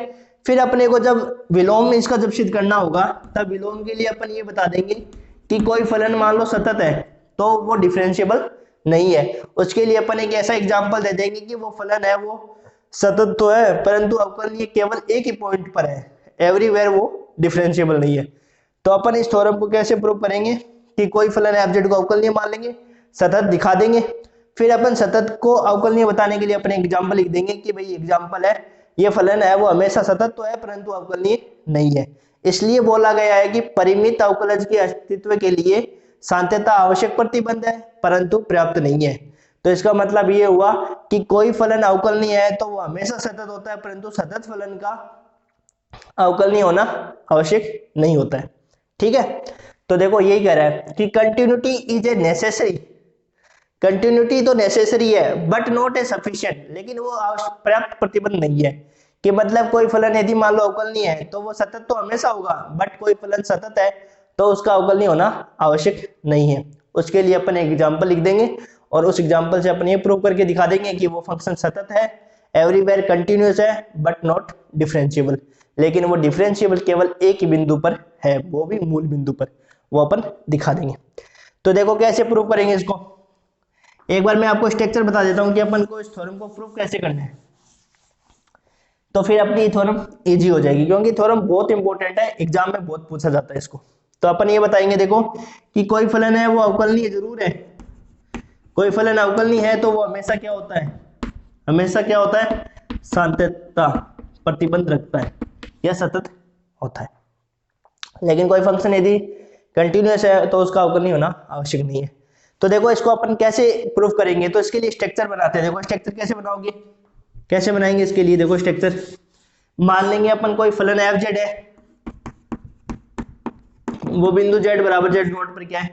फिर अपने को जब विलोम में इसका जब सिद्ध करना होगा तब विलोम के लिए अपन ये बता देंगे कि कोई फलन मान लो सतत है तो वो डिफरेंशिएबल नहीं है। उसके लिए अपन एक ऐसा एग्जांपल दे देंगे कि वो फलन है वो सतत तो है परंतु अवकलनीय केवल एक ही पॉइंट पर है, एवरीवेयर वो डिफरेंशिएबल नहीं है। तो अपन इस थ्योरम को कैसे प्रूव करेंगे कि कोई फलन एफ जेड को अवकलनीय मान लेंगे, सतत दिखा देंगे, फिर अपन सतत को अवकलनीय बताने के लिए अपने एग्जाम्पल लिख देंगे कि भाई एग्जाम्पल है ये फलन है वो हमेशा सतत तो है परंतु अवकलनीय नहीं है। इसलिए बोला गया है कि परिमित अवकलज के अस्तित्व के लिए सांत्यता आवश्यक प्रतिबंध है परंतु पर्याप्त नहीं है। तो इसका मतलब ये हुआ कि कोई फलन अवकलनीय है तो वो हमेशा सतत होता है परंतु सतत फलन का अवकलनीय होना आवश्यक नहीं होता है, ठीक है। तो देखो यही कह रहा है कि continuity is a necessary, continuity तो नेसेसरी है बट नॉट ए सफिशिएंट, लेकिन वो पर्याप्त प्रतिबंध नहीं है कि मतलब कोई फलन यदि मान लो अवकलनीय है तो वो सतत तो हमेशा होगा, बट कोई फलन सतत है तो उसका अवकलनीय होना आवश्यक नहीं है। उसके लिए अपन एक एग्जांपल लिख देंगे और उस एग्जांपल से अपन ये प्रूव करके दिखा देंगे कि वो फंक्शन सतत है, एवरीवेयर कंटिन्यूअस है बट नॉट डिफरेंशिएबल, लेकिन वो डिफरेंशिएबल केवल एक ही बिंदु पर है, वो भी मूल बिंदु पर, वो अपन दिखा देंगे। तो देखो कैसे प्रूव करेंगे इसको। एक बार मैं आपको स्ट्रक्चर बता देता हूं कि अपन को इस थ्योरम को प्रूव कैसे करना है, तो फिर अपनी थ्योरम इजी हो जाएगी, क्योंकि थ्योरम बहुत इंपॉर्टेंट है, एग्जाम में बहुत पूछा जाता है इसको। तो अपन ये बताएंगे देखो कि कोई फलन है वो अवकलनीय जरूर है, कोई फलन अवकलनीय है तो वो हमेशा क्या होता है, हमेशा क्या होता है, सातत्यता प्रतिबंध रखता है या सतत होता है। लेकिन कोई फंक्शन यदि कंटिन्यूअस है तो उसका अवकलनीय होना आवश्यक नहीं है। तो देखो इसको अपन कैसे प्रूफ करेंगे, तो इसके लिए स्ट्रक्चर बनाते हैं। देखो स्ट्रक्चर कैसे बनाओगे, कैसे बनाएंगे इसके लिए, देखो स्ट्रक्चर मान लेंगे अपन कोई फलन एफ जेड है, वो बिंदु जेड बराबर जेड नोट पर क्या है,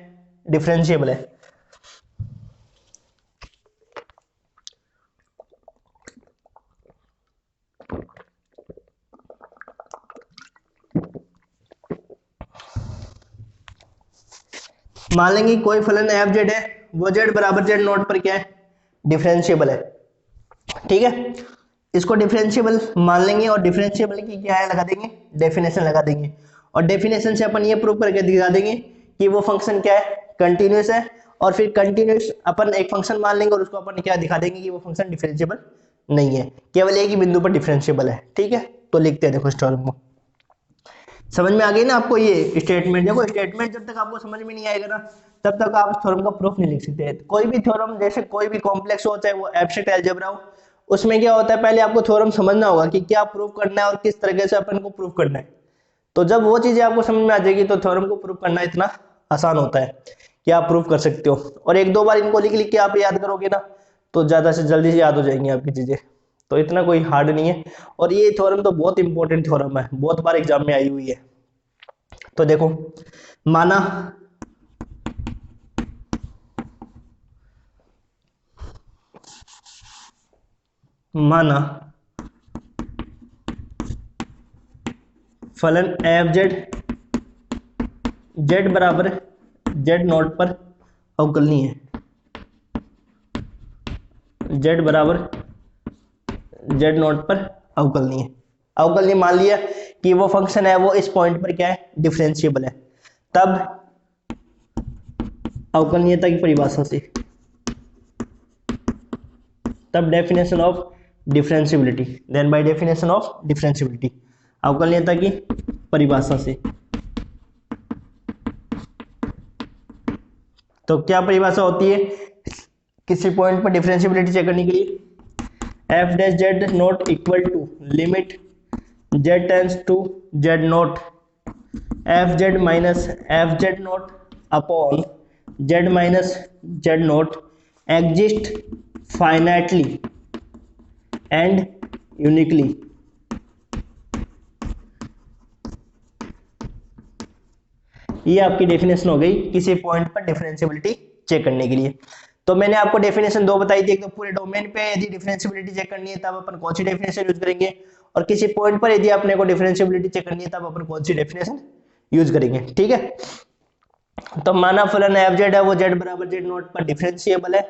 डिफरेंशिएबल है। मान लेंगे कोई फलन एफ जेड है, वो जेड बराबर जेड नोट पर क्या है, डिफरेंशिएबल है। ठीक है, इसको डिफरेंशिएबल मान लेंगे और डिफरेंशिएबल की क्या है लगा देंगे, डेफिनेशन लगा देंगे, और डेफिनेशन से अपन ये प्रूव करके दिखा देंगे कि वो फंक्शन क्या है, कंटिन्यूअस है। और फिर कंटिन्यूअस अपन एक फंक्शन मान लेंगे और उसको अपन क्या दिखा देंगे कि वो फंक्शन डिफरेंशिएबल नहीं है, केवल एक ही बिंदु पर डिफरेंशिएबल है। ठीक है, तो लिखते हैं देखो इस थ्योरम को। समझ में आ गई ना आपको ये स्टेटमेंट। देखो स्टेटमेंट जब तक आपको समझ में नहीं आएगा ना तब तक आप थ्योरम का प्रूफ नहीं लिख सकते। कोई भी थ्योरम, जैसे कोई भी कॉम्प्लेक्स हो, चाहे वो एब्स्ट्रैक्ट अलजेब्रा हो, उसमें क्या होता है, पहले आपको थ्योरम समझना होगा कि क्या प्रूफ करना है और किस तरीके से अपन को प्रूफ करना है। तो जब वो चीजें आपको समझ में आ जाएगी तो थ्योरम को प्रूफ करना इतना आसान होता है कि आप प्रूफ कर सकते हो। और एक दो बार इनको लिख लिख के आप याद करोगे ना तो ज्यादा से जल्दी से याद हो जाएंगी आपकी चीजें, तो इतना कोई हार्ड नहीं है। और ये थ्योरम तो बहुत इंपॉर्टेंट थ्योरम है, बहुत बार एग्जाम में आई हुई है। तो देखो माना फलन एफ जेड जेड बराबर जेड नॉट पर अवकलनीय है, जेड बराबर जेड नॉट पर अवकलनीय है। अवकलनीय मान लिया कि वो फंक्शन है वो इस पॉइंट पर क्या है, डिफरेंशिएबल है। तब अवकलनीयता की परिभाषा से, तब definition of differentiability, then by definition of differentiability, अवकलनीयता की परिभाषा से। तो क्या परिभाषा होती है किसी पॉइंट पर डिफरेंशिएबिलिटी चेक करने के लिए, f dash Z not equal to limit z tends to Z not F Z minus F Z not upon Z minus Z not exist finitely and uniquely. ये आपकी डेफिनेशन हो गई किसी point पर differentiability check करने के लिए। तो मैंने आपको डेफिनेशन दो बताई थी, एक तो पूरे डोमेन पे यदि डिफरेंशिएबिलिटी चेक करनी है तब अपन कौन सी डेफिनेशन यूज करेंगे, और किसी पॉइंट पर यदि अपने को डिफरेंशिएबिलिटी चेक करनी है तब अपन कौन सी डेफिनेशन यूज करेंगे। ठीक है, तो माना फलन एफ जेड है वो जेड बराबर जेड नॉट पर डिफरेंशिएबल है।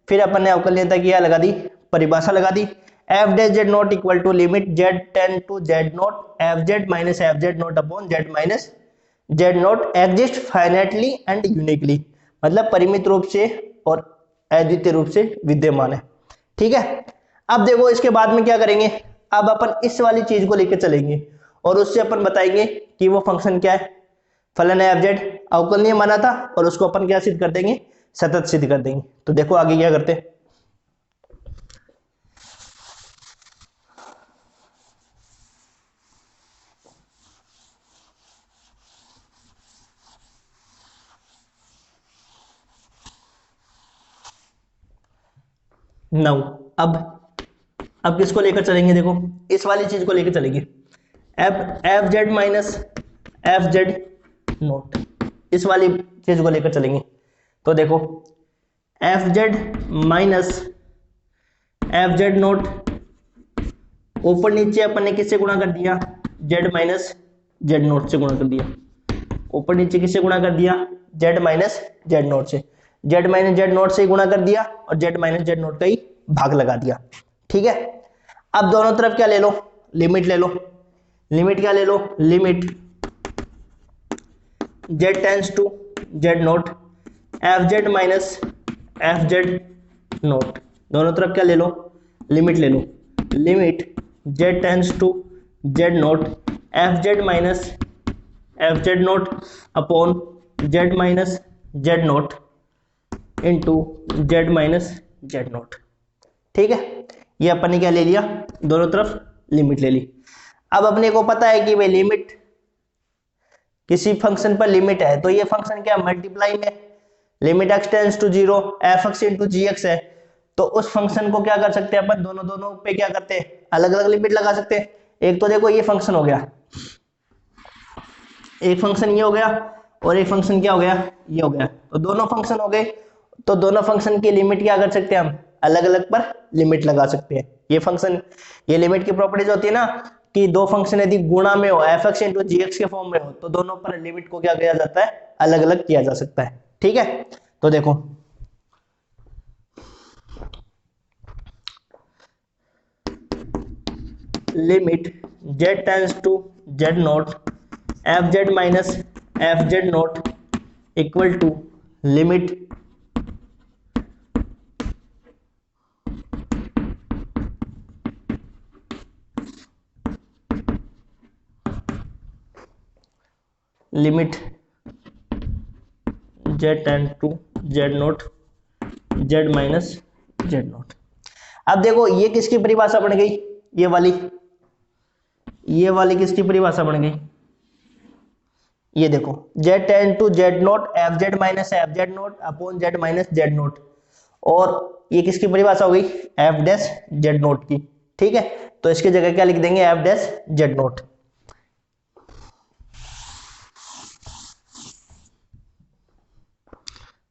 फिर अपन ने अवकलनीयता की लगा दी, परिभाषा लगा दी, F dash Z not equal to limit Z tend to Z not F Z minus F Z not upon Z minus Z not exist finitely and uniquely, मतलब परिमित रूप से और अद्वितीय रूप से विद्यमान है। ठीक है, अब देखो इसके बाद में क्या करेंगे, अब अपन इस वाली चीज को लेकर चलेंगे और उससे अपन बताएंगे कि वो फंक्शन क्या है, फलन है एफ जेड अवकलनीय माना था और उसको अपन क्या सिद्ध कर देंगे, सतत सिद्ध कर देंगे। तो देखो आगे क्या करते हैं। नाउ अब किसको लेकर चलेंगे, देखो इस वाली चीज को लेकर चलेंगे, F Z minus F Z note, इस वाली चीज को लेकर चलेंगे। तो देखो F Z minus F Z note, ऊपर नीचे अपन ने किससे गुणा कर दिया, जेड माइनस जेड नोट से गुणा कर दिया, ऊपर नीचे किससे गुणा कर दिया, जेड माइनस जेड नोट से, जेड माइनस जेड नोट से गुणा कर दिया और जेड माइनस जेड नोट का ही भाग लगा दिया। ठीक है, अब दोनों तरफ क्या ले लो, लिमिट ले लो, लिमिट क्या ले लो, limit Z tends to Z note F Z minus F Z not, दोनों तरफ क्या ले लो, लिमिट ले लो, limit Z tends to Z note F Z minus F Z note upon Z minus Z not into Z minus Z not. ठीक है, ये अपन ने क्या ले लिया, दोनों तरफ लिमिट ले ली। अब अपने को पता है कि भाई लिमिट किसी फंक्शन पर लिमिट है तो ये फंक्शन क्या मल्टीप्लाई में, limit x tends to zero f x into g x है, तो उस फंक्शन को क्या कर सकते हैं अपन, दोनों दोनों पे क्या करते हैं, अलग अलग लिमिट लगा सकते हैं। एक तो देखो ये फंक्शन हो गया, एक फंक्शन ये हो गया और एक फंक्शन क्या हो गया, ये हो गया, तो दोनों फंक्शन हो गए, तो दोनों फंक्शन की लिमिट क्या कर सकते हैं हम, अलग अलग पर लिमिट लगा सकते हैं। ये फंक्शन, ये लिमिट की प्रॉपर्टीज होती है ना कि दो फंक्शन यदि गुणा में हो F x into g x के फॉर्म में हो तो दोनों पर लिमिट को क्या किया जाता है, अलग अलग किया जा सकता है। ठीक है, तो देखो limit Z tends to Z note F Z minus F Z note equal to limit limit Z tend to Z nought z minus Z nought. अब देखो ये किसकी परिभाषा बन गई, ये वाली किसकी परिभाषा बन गई, ये देखो z tend to Z note F Z minus F Z note upon Z minus Z nought, और ये किसकी परिभाषा हो गई, एफ डैश जेड नोट की। ठीक है, तो इसकी जगह क्या लिख देंगे, f dash Z nought.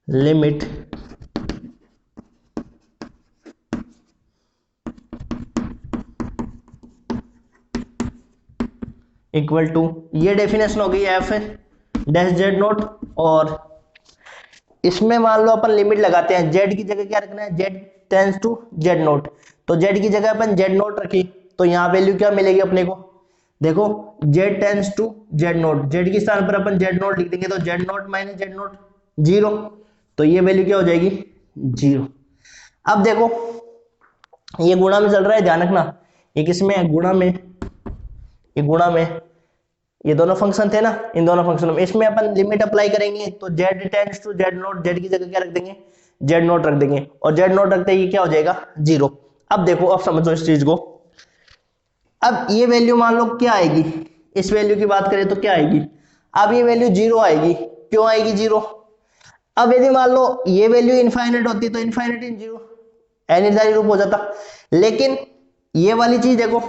Limit equal to, ये डेफिनेशन हो गई एफ डैश जेड नोट, और इसमें मान लो अपन लिमिट लगाते हैं, जेड की जगह क्या रखना है, z tends to Z nought, तो जेड की जगह अपन जेड नोट रखी तो यहाँ वैल्यू क्या मिलेगी अपने को, देखो z tends to Z nought, z के स्थान पर अपन जेड नोट लिख देंगे तो z nought minus Z nought zero, तो ये वैल्यू क्या हो जाएगी, जीरो। अब देखो ये गुणा में चल रहा है, ध्यान रखना, ये किसमें है, गुणा में, ये गुणा में, ये दोनों फंक्शन थे ना, इन दोनों फंक्शनों में इसमें अपन लिमिट अप्लाई करेंगे तो z tends to Z nought, z की जगह क्या रख देंगे, जेड नोट रख देंगे, और जेड नोट रखते ही क्या हो जाएगा, जीरो। अब देखो, अब समझो इस चीज को, अब ये वैल्यू मान लो क्या आएगी, इस वैल्यू की बात करें तो क्या आएगी, अब ये वैल्यू जीरो आएगी, क्यों आएगी जीरो, अब यदि मान लो ये वैल्यू इनफाइनाइट होती तो इनफाइनाइट इन जीरो अनिर्धारित रूप हो जाता, लेकिन ये वाली चीज देखो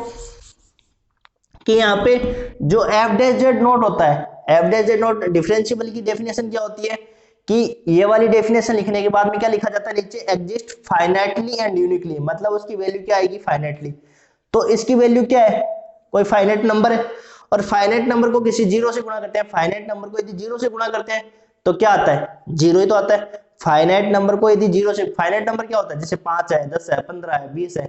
कि यहाँ पे जो एफ डैश जेड नोट होता है, F dash Z note differentiable की डेफिनेशन क्या होती है कि ये वाली डेफिनेशन लिखने के बाद में क्या लिखा जाता है, नीचे एग्जिस्ट फाइनाइटली एंड यूनिकली, मतलब उसकी वैल्यू क्या आएगी, फाइनाइटली, तो इसकी वैल्यू क्या है, कोई फाइनाइट नंबर है, और फाइनाइट नंबर को किसी जीरो से गुणा करते हैं, फाइनाइट नंबर को यदि जीरो से गुणा करते हैं तो क्या आता है, जीरो ही तो आता है। फाइनाइट नंबर को यदि जीरो से, फाइनाइट नंबर क्या होता है, जैसे 5 है, 10 है, 15 है, 20 है,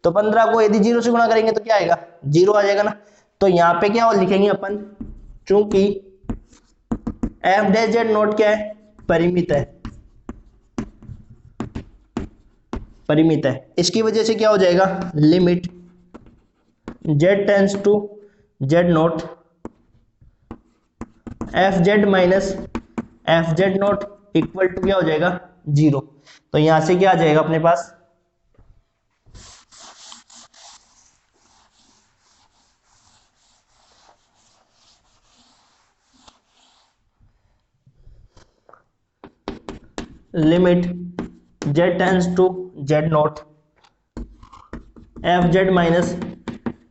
तो 15 को यदि जीरो से गुणा करेंगे तो क्या आएगा, जीरो आ जाएगा ना। तो यहाँ पे क्या लिखेंगे अपन, चूंकि एफ डैश जेड नोट क्या है, परिमित है, परिमित है, इसकी वजह से क्या हो जाएगा, limit Z tends to Z note F Z minus F Z note equal to क्या हो जाएगा, जीरो। तो यहां से क्या आ जाएगा अपने पास, limit Z tends to Z note F Z minus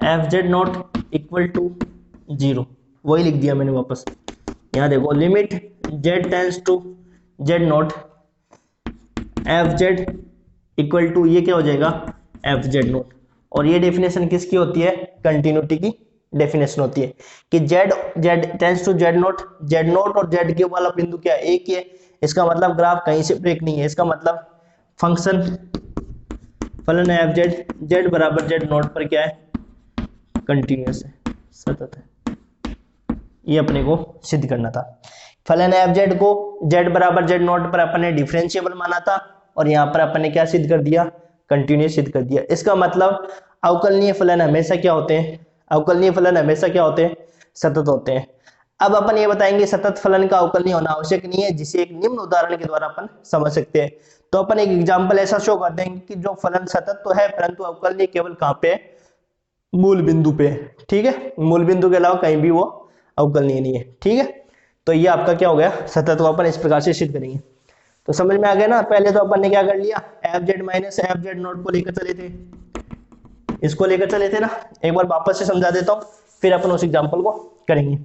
F Z note equal to zero, वही लिख दिया मैंने वापस। यहां देखो limit Z tends to Z note F Z equal to ये क्या हो जाएगा एफ जेड नोट। और ये डेफिनेशन किसकी होती है, कंटिन्यूटी की डेफिनेशन होती है कि z tends to Z nought और जेड के वाला बिंदु क्या है, एक ही है। इसका मतलब ग्राफ कहीं से ब्रेक नहीं है, इसका मतलब फंक्शन फलन एफ जेड बराबर जेड नोट पर क्या है, कंटिन्यूअस है, सतत है। ये अपने को सिद्ध करना था। फलन एफ जेड को जेड बराबर जेड नोट पर अपन ने डिफरेंशिएबल माना था और यहाँ पर अपन ने क्या सिद्ध कर दिया, कंटिन्यूअस सिद्ध कर दिया। इसका मतलब अवकलनीय फलन हमेशा क्या होते हैं, अवकलनीय फलन हमेशा क्या होते हैं, सतत होते हैं। अब अपन ये बताएंगे सतत फलन का अवकलनीय होना आवश्यक नहीं है, जिसे एक निम्न उदाहरण के द्वारा अपन समझ सकते हैं। तो अपन एक एग्जांपल ऐसा शो कर देंगे कि जो फलन सतत तो है परंतु अवकलनीय केवल कहाँ पे, मूल बिंदु पे। ठीक है, मूल बिंदु के अलावा कहीं भी वो अवकलनीय नहीं है। ठीक है, तो ये आपका क्या हो गया, सतत को अपन इस प्रकार से सिद्ध करेंगे। तो समझ में आ गया ना। पहले तो अपन ने क्या कर लिया, F Z minus F Z note को लेकर चले थे, इसको लेकर चले थे ना। एक बार वापस से समझा देता हूँ, फिर अपन उस एग्जांपल को करेंगे।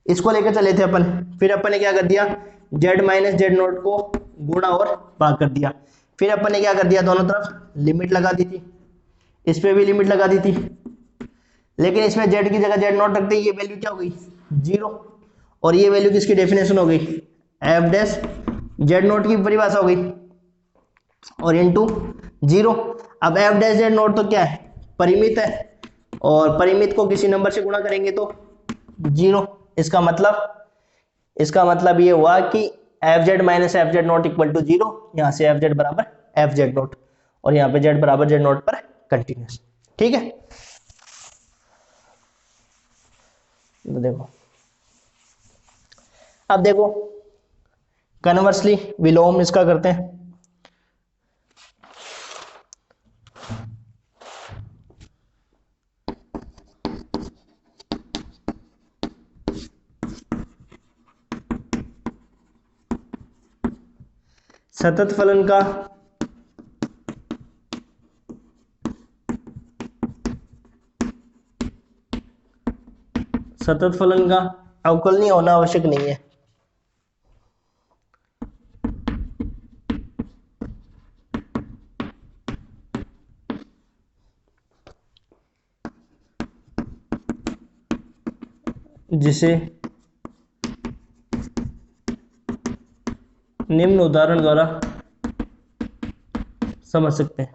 इसको लेकर चले थे अपन, फिर अपन ने क्या कर दिया, जेड माइनस जेड नोट को गुणा और भाग कर दिया। फिर अपन ने क्या कर दिया, दोनों तरफ लिमिट लगा दी थी, इस पे भी लिमिट लगा दी थी, लेकिन इसमें जेड की जगह जेड नोट रखते ही ये वैल्यू क्या हो गई, 0। और ये वैल्यू किसकी डेफिनेशन हो गई, एफ डैश जेड नोट की परिभाषा हो गई और इनटू 0। अब एफ डैश जेड नोट तो क्या है, परिमित है, और परिमित को किसी नंबर से गुणा करेंगे तो 0। इसका मतलब ये हुआ कि f Z minus F Z note equal to 0। यहाँ से एफ जेड बराबर एफ जेड नोट और यहाँ पे जेड बराबर जेड नोट पर कंटिन्यूस। ठीक है, तो देखो, अब देखो कन्वर्सली विलोम इसका करते हैं। सतत फलन का अवकलनीय होना आवश्यक नहीं है। जिसे निम्न उदाहरण द्वारा समझ सकते हैं।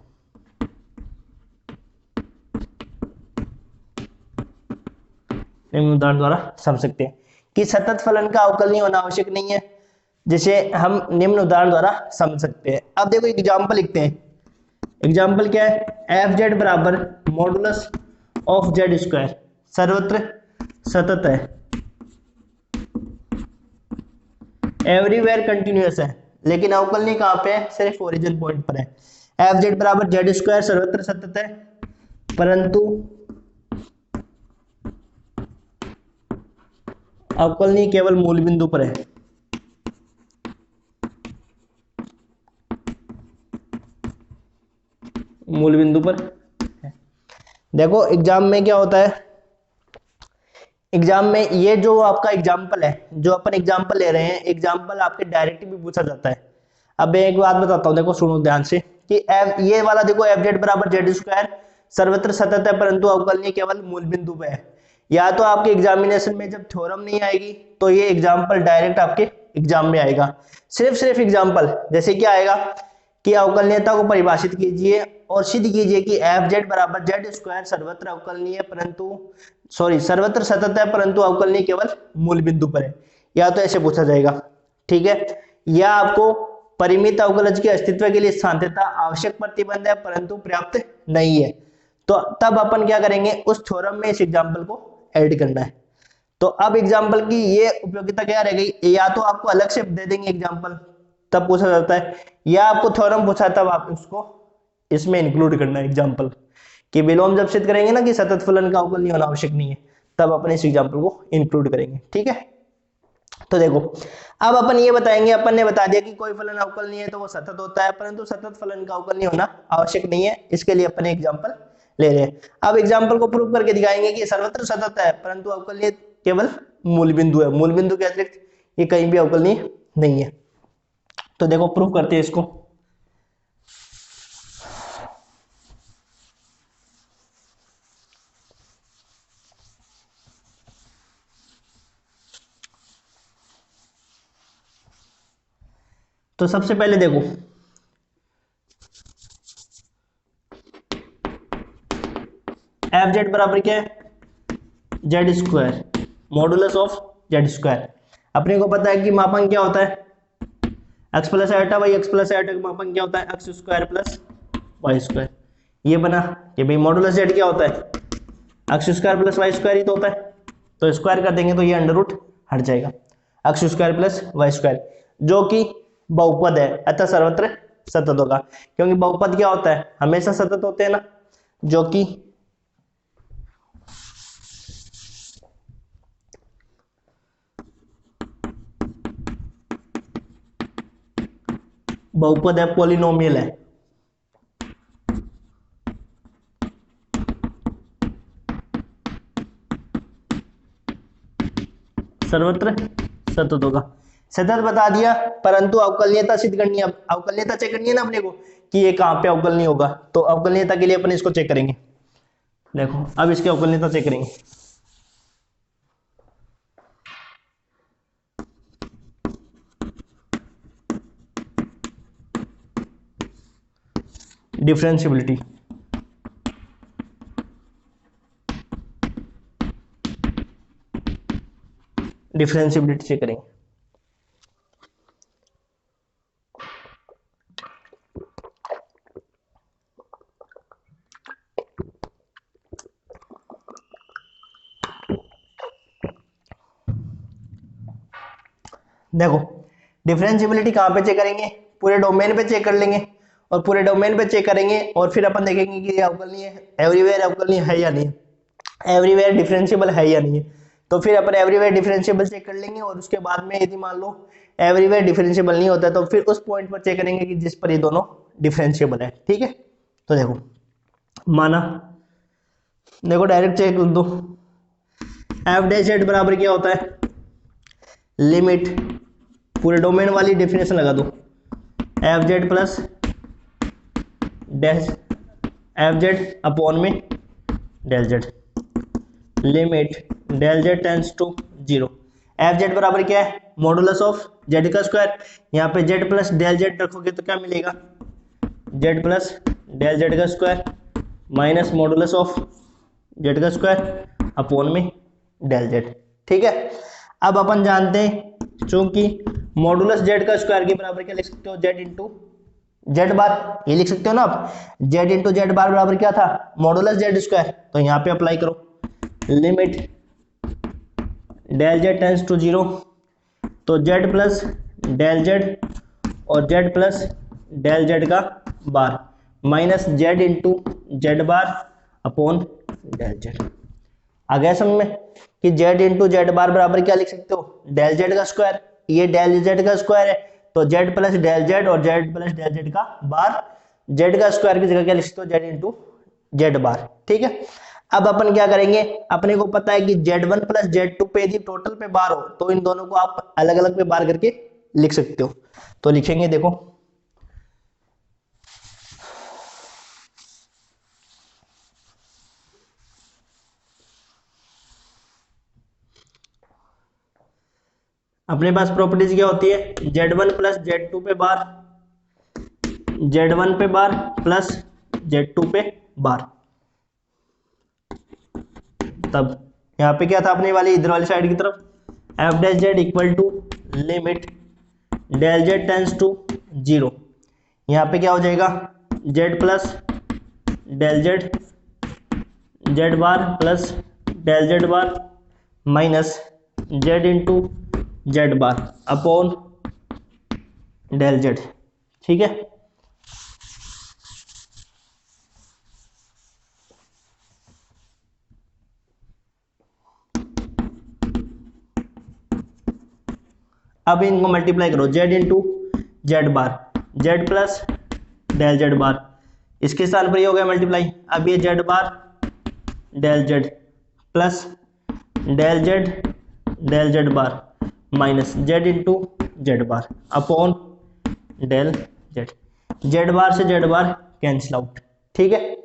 निम्न उदाहरण द्वारा समझ सकते हैं कि सतत फलन का अवकलनीय होना आवश्यक नहीं है, जिसे हम निम्न उदाहरण द्वारा समझ सकते हैं। अब देखो एग्जाम्पल लिखते हैं। एग्जाम्पल क्या है, एफ जेड बराबर मॉडुलस ऑफ जेड स्क्वायर सर्वत्र सतत है, एवरीवेयर कंटिन्यूअस है, लेकिन अवकलनीय कहाँ पे है, सिर्फ ओरिजिन पॉइंट पर है। एफ जेड बराबर जेड स्क्वायर सर्वत्र सतत है, परंतु अवकलनीय केवल मूल बिंदु पर है। मूल बिंदु पर है। देखो एग्जाम में क्या होता है, एग्जाम में ये जो आपका एग्जाम्पल है, जो अपन एग्जाम्पल ले रहे हैं, एग्जाम्पल आपके डायरेक्ट भी पूछा जाता है। अब मैं एक बात बताता हूँ, देखो सुनो ध्यान से कि ये वाला देखो एफ जेड बराबर जेड स्क्वायर सर्वत्र सतत है परंतु अवकलनीय केवल मूल बिंदु पे है। या तो आपके एग्जामिनेशन में जब थ्योरम नहीं आएगी तो ये एग्जाम्पल डायरेक्ट आपके एग्जाम में आएगा। सिर्फ एग्जाम्पल जैसे क्या आएगा कि अवकलनीयता को परिभाषित कीजिए और सिद्ध कीजिए कि एफ जेड बराबर जेड स्क्वायर सर्वत्र अवकलनीय सर्वत्र सतत है परंतु अवकलनीय केवल मूल बिंदु पर है। या तो ऐसे पूछा जाएगा, ठीक है। या आपको परिमित अवकलज के अस्तित्व के लिए सांध्यता आवश्यक प्रतिबंध है परंतु पर्याप्त नहीं है, तो तब अपन क्या करेंगे, उस थ्योरम में इस एग्जाम्पल को ऐड करना है। तो अब एग्जाम्पल की ये उपयोगिता क्या रह गई, या तो आपको अलग से दे देंगे एग्जाम्पल तब पूछा जाता है, या आपको थ्योरम पूछा तब आप उसको इसमें इंक्लूड करना है एग्जाम्पल कि विलोम जब सिद्ध करेंगे ना कि सतत फलन का अवकल नहीं होना आवश्यक नहीं है, तब अपन इस एग्जाम्पल को इंक्लूड करेंगे। ठीक है, तो देखो अब अपन ये बताएंगे, अपन ने बता दिया कि कोई फलन अवकल नहीं है तो वो सतत होता है, परंतु सतत फलन का अवकल नहीं होना आवश्यक नहीं है। इसके लिए अपन एग्जाम्पल ले रहे हैं। अब एग्जाम्पल को प्रूव करके दिखाएंगे कि सर्वत्र सतत है परंतु अवकलनीय केवल मूल बिंदु है, मूल बिंदु के अतिरिक्त ये कहीं भी अवकलनीय नहीं है। तो देखो प्रूव करते हैं इसको। तो सबसे पहले देखो एफ जेड बराबर क्या है, Z square modulus of Z square. अपने को पता है कि मापांक क्या होता है, X plus iota Y, X plus iota का मापांक क्या होता है, X square plus Y square. ये बना कि भाई मॉडुलस जेड क्या होता है, X square plus Y square ही तो होता है। तो स्क्वायर कर देंगे तो ये अंडर रूट हट जाएगा, x square plus Y square, जो कि बहुपद है अतः सर्वत्र सतत होगा। क्योंकि बहुपद क्या होता है, हमेशा सतत होते हैं ना, जो कि बहुपद है, पॉलिनोमियल है। सर्वत्र सतत होगा। सतत बता दिया, परंतु अवकलनीयता सिद्ध करनी है। अवकलनीयता चेक करनी है ना अपने को कि ये कहां पे अवकलनीय होगा। तो अवकलनीयता के लिए अपन इसको चेक करेंगे। देखो अब इसकी अवकलनीयता चेक करेंगे। डिफरेंशियबिलिटी, डिफरेंशियबिलिटी चेक करेंगे। देखो डिफरेंशियबिलिटी कहां पे चेक करेंगे, पूरे डोमेन पे चेक कर लेंगे, और पूरे डोमेन पे चेक करेंगे और फिर अपन देखेंगे कि ये अवकलनीय है, एवरीवेयर अवकलनीय है या नहीं, एवरीवेयर डिफरेंशिएबल है या नहीं है। तो फिर अपन एवरीवेयर डिफरेंशिएबल चेक कर लेंगे, और उसके बाद में यदि मान लो एवरीवेयर डिफरेंशिएबल नहीं होता तो फिर उस पॉइंट पर चेक करेंगे कि जिस पर ये दोनों डिफरेंशिएबल है। ठीक है, तो देखो माना, देखो डायरेक्ट चेक कर दो, एफ डैश जेड बराबर क्या होता है, लिमिट, पूरे डोमेन वाली डेफिनेशन लगा दो, F Z plus dash F Z upon में del Z, limit del Z tends to 0। F Z बराबर क्या है, मॉडुलस ऑफ जेड का स्क्वायर। यहाँ पे जेड प्लस डेल जेड रखोगे तो क्या मिलेगा, जेड प्लस डेल जेड का square minus modulus of Z का स्क्वायर अपॉन में डेल जेड। ठीक है, अब अपन जानते हैं चूंकि मॉडुलस जेड का स्क्वायर के बराबर क्या लिख सकते हो, जेड इंटू जेड बार, ये लिख सकते हो ना आप, जेड इंटू जेड बार बराबर क्या था, मॉडुलस जेड स्क्वायर। तो यहाँ पे अप्लाई करो, limit del Z tends to 0, तो जेड प्लस डेल जेड और जेड प्लस डेल जेड का bar minus Z into Z bar upon del Z. आ गया समझ में कि जेड इंटू जेड बार बराबर क्या लिख सकते हो, डेल जेड का स्क्वायर, ये डेल जेड का स्क्वायर है, तो जेड प्लस डेल जेड और जेड प्लस डेल जेड का बार, जेड का स्क्वायर की जगह क्या लिख सकते हो, जेड इंटू जेड बार। ठीक है, अब अपन क्या करेंगे, अपने को पता है कि Z1 प्लस Z2 पे यदि टोटल पे बार हो तो इन दोनों को आप अलग अलग पे बार करके लिख सकते हो। तो लिखेंगे, देखो अपने पास प्रॉपर्टीज क्या होती है, Z1 प्लस Z2 पे बार, Z1 पे बार प्लस Z2 पे बार। तब यहाँ पे क्या था अपने वाली इधर वाली साइड की तरफ, F dash Z equal to limit del Z tends to 0। यहाँ पे क्या हो जाएगा, Z plus del Z Z bar plus del Z bar minus Z into Z bar upon del Z. ठीक है, अब इनको मल्टीप्लाई करो, Z into Z bar, Z plus del Z bar, इसके स्थान पर ये हो गया मल्टीप्लाई। अब ये Z bar del Z plus del Z bar minus Z into Z bar upon del Z. Z bar से जेड बार कैंसिल आउट। ठीक है,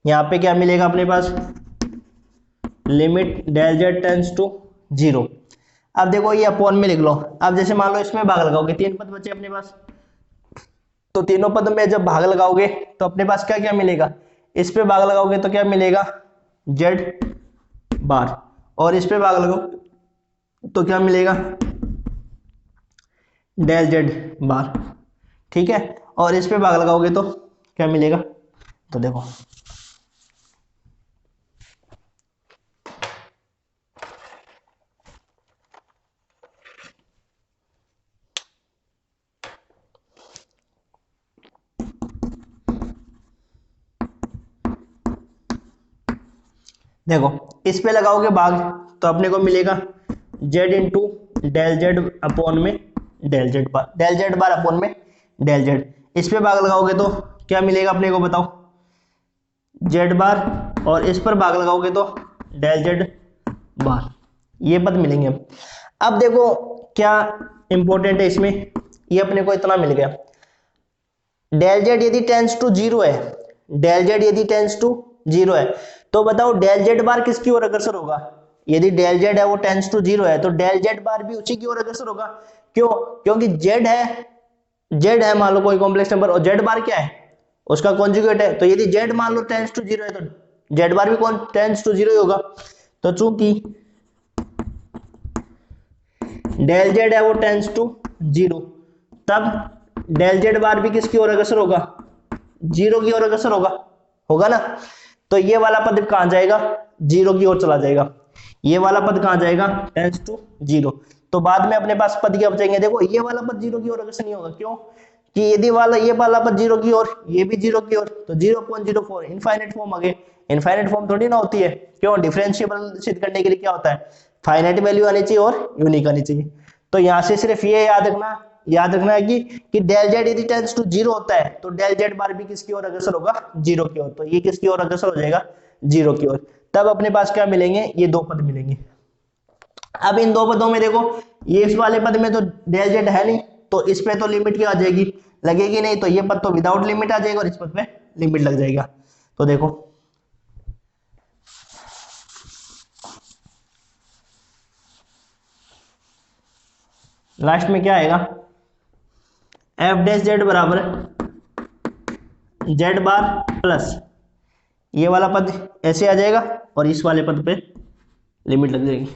यहाँ पे क्या मिलेगा अपने पास, limit del Z tends to 0। अब देखो ये अपॉन में लिख लो, अब जैसे मान लो इसमें भाग लगाओगे, 3 पद बचे अपने पास, तो तीनों पद में जब भाग लगाओगे तो अपने पास क्या क्या मिलेगा, इस पे भाग लगाओगे तो क्या मिलेगा, जेड बार, और इस पे भाग लगाओ तो क्या मिलेगा, डेल जेड बार। ठीक है, और इस पे भाग लगाओगे तो क्या मिलेगा, तो देखो देखो इस पे लगाओगे भाग तो अपने को मिलेगा z into del z upon में डेल जेड बार अपॉन में डेल जेड। इस पे भाग लगाओगे तो क्या मिलेगा अपने को बताओ, जेड बार, और इस पर भाग लगाओगे तो डेल जेड बार, ये पद मिलेंगे। अब देखो क्या इंपॉर्टेंट है इसमें, ये अपने को इतना मिल गया, डेल जेड यदि टेंस टू जीरो है, डेल जेड यदि टेंस टू जीरो है तो बताओ डेल जेड बार किसकी ओर अग्रसर होगा, यदि डेल जेड है वो टेंस टू जीरो है तो डेल जेड बार भी उसी की ओर अग्रसर होगा। क्यों, क्योंकि जेड है, जेड है मान लो कोई कॉम्प्लेक्स नंबर, और जेड बार क्या है, उसका कॉन्जुगेट है, तो यदि जेड मान लो टेंस टू जीरो है तो जेड बार भी कौन टेंस टू जीरो ही होगा। तो चूंकि डेल जेड है वो टेंस टू जीरो, तब डेल जेड बार भी किसकी ओर अग्रसर होगा, जीरो की ओर अग्रसर होगा, होगा ना। तो ये वाला पद कहां जाएगा, जीरो की ओर चला जाएगा, ये वाला पद कहां जाएगा, टेंस टू जीरो। तो बाद में अपने पास पद क्या बचेंगे, देखो ये वाला पद जीरो की ओर अग्रसर नहीं होगा, क्यों कि यदि वाला ये वाला पद जीरो की ओर, ये भी जीरो की ओर, तो 0.04 इनफाइनाइट फॉर्म आ गए। इनफाइनाइट फॉर्म थोड़ी ना होती है, क्यों, डिफरेंशिएबल सिद्ध करने के लिए क्या होता है, फाइनाइट वैल्यू आनी चाहिए और यूनिक आनी चाहिए। तो यहां से सिर्फ ये याद रखना है कि डेल जेड यदि टेंस टू जीरो होता है तो डेल जेड बार भी किसकी ओर अग्रसर होगा, जीरो की ओर, तो ये किसकी ओर अग्रसर हो जाएगा, जीरो की ओर। तब अपने पास क्या मिलेंगे, ये दो पद मिलेंगे। अब इन दो पदों में देखो, ये इस वाले पद में तो डेल जेड है नहीं, तो इस पे तो लिमिट क्या आ जाएगी, लगेगी नहीं, तो ये पद तो विदाउट लिमिट आ जाएगा और इस पद पे लिमिट लग जाएगा। तो देखो लास्ट में क्या आएगा, एफ डैश जेड बराबर जेड बार प्लस ये वाला पद ऐसे आ जाएगा और इस वाले पद पे लिमिट लग जाएगी।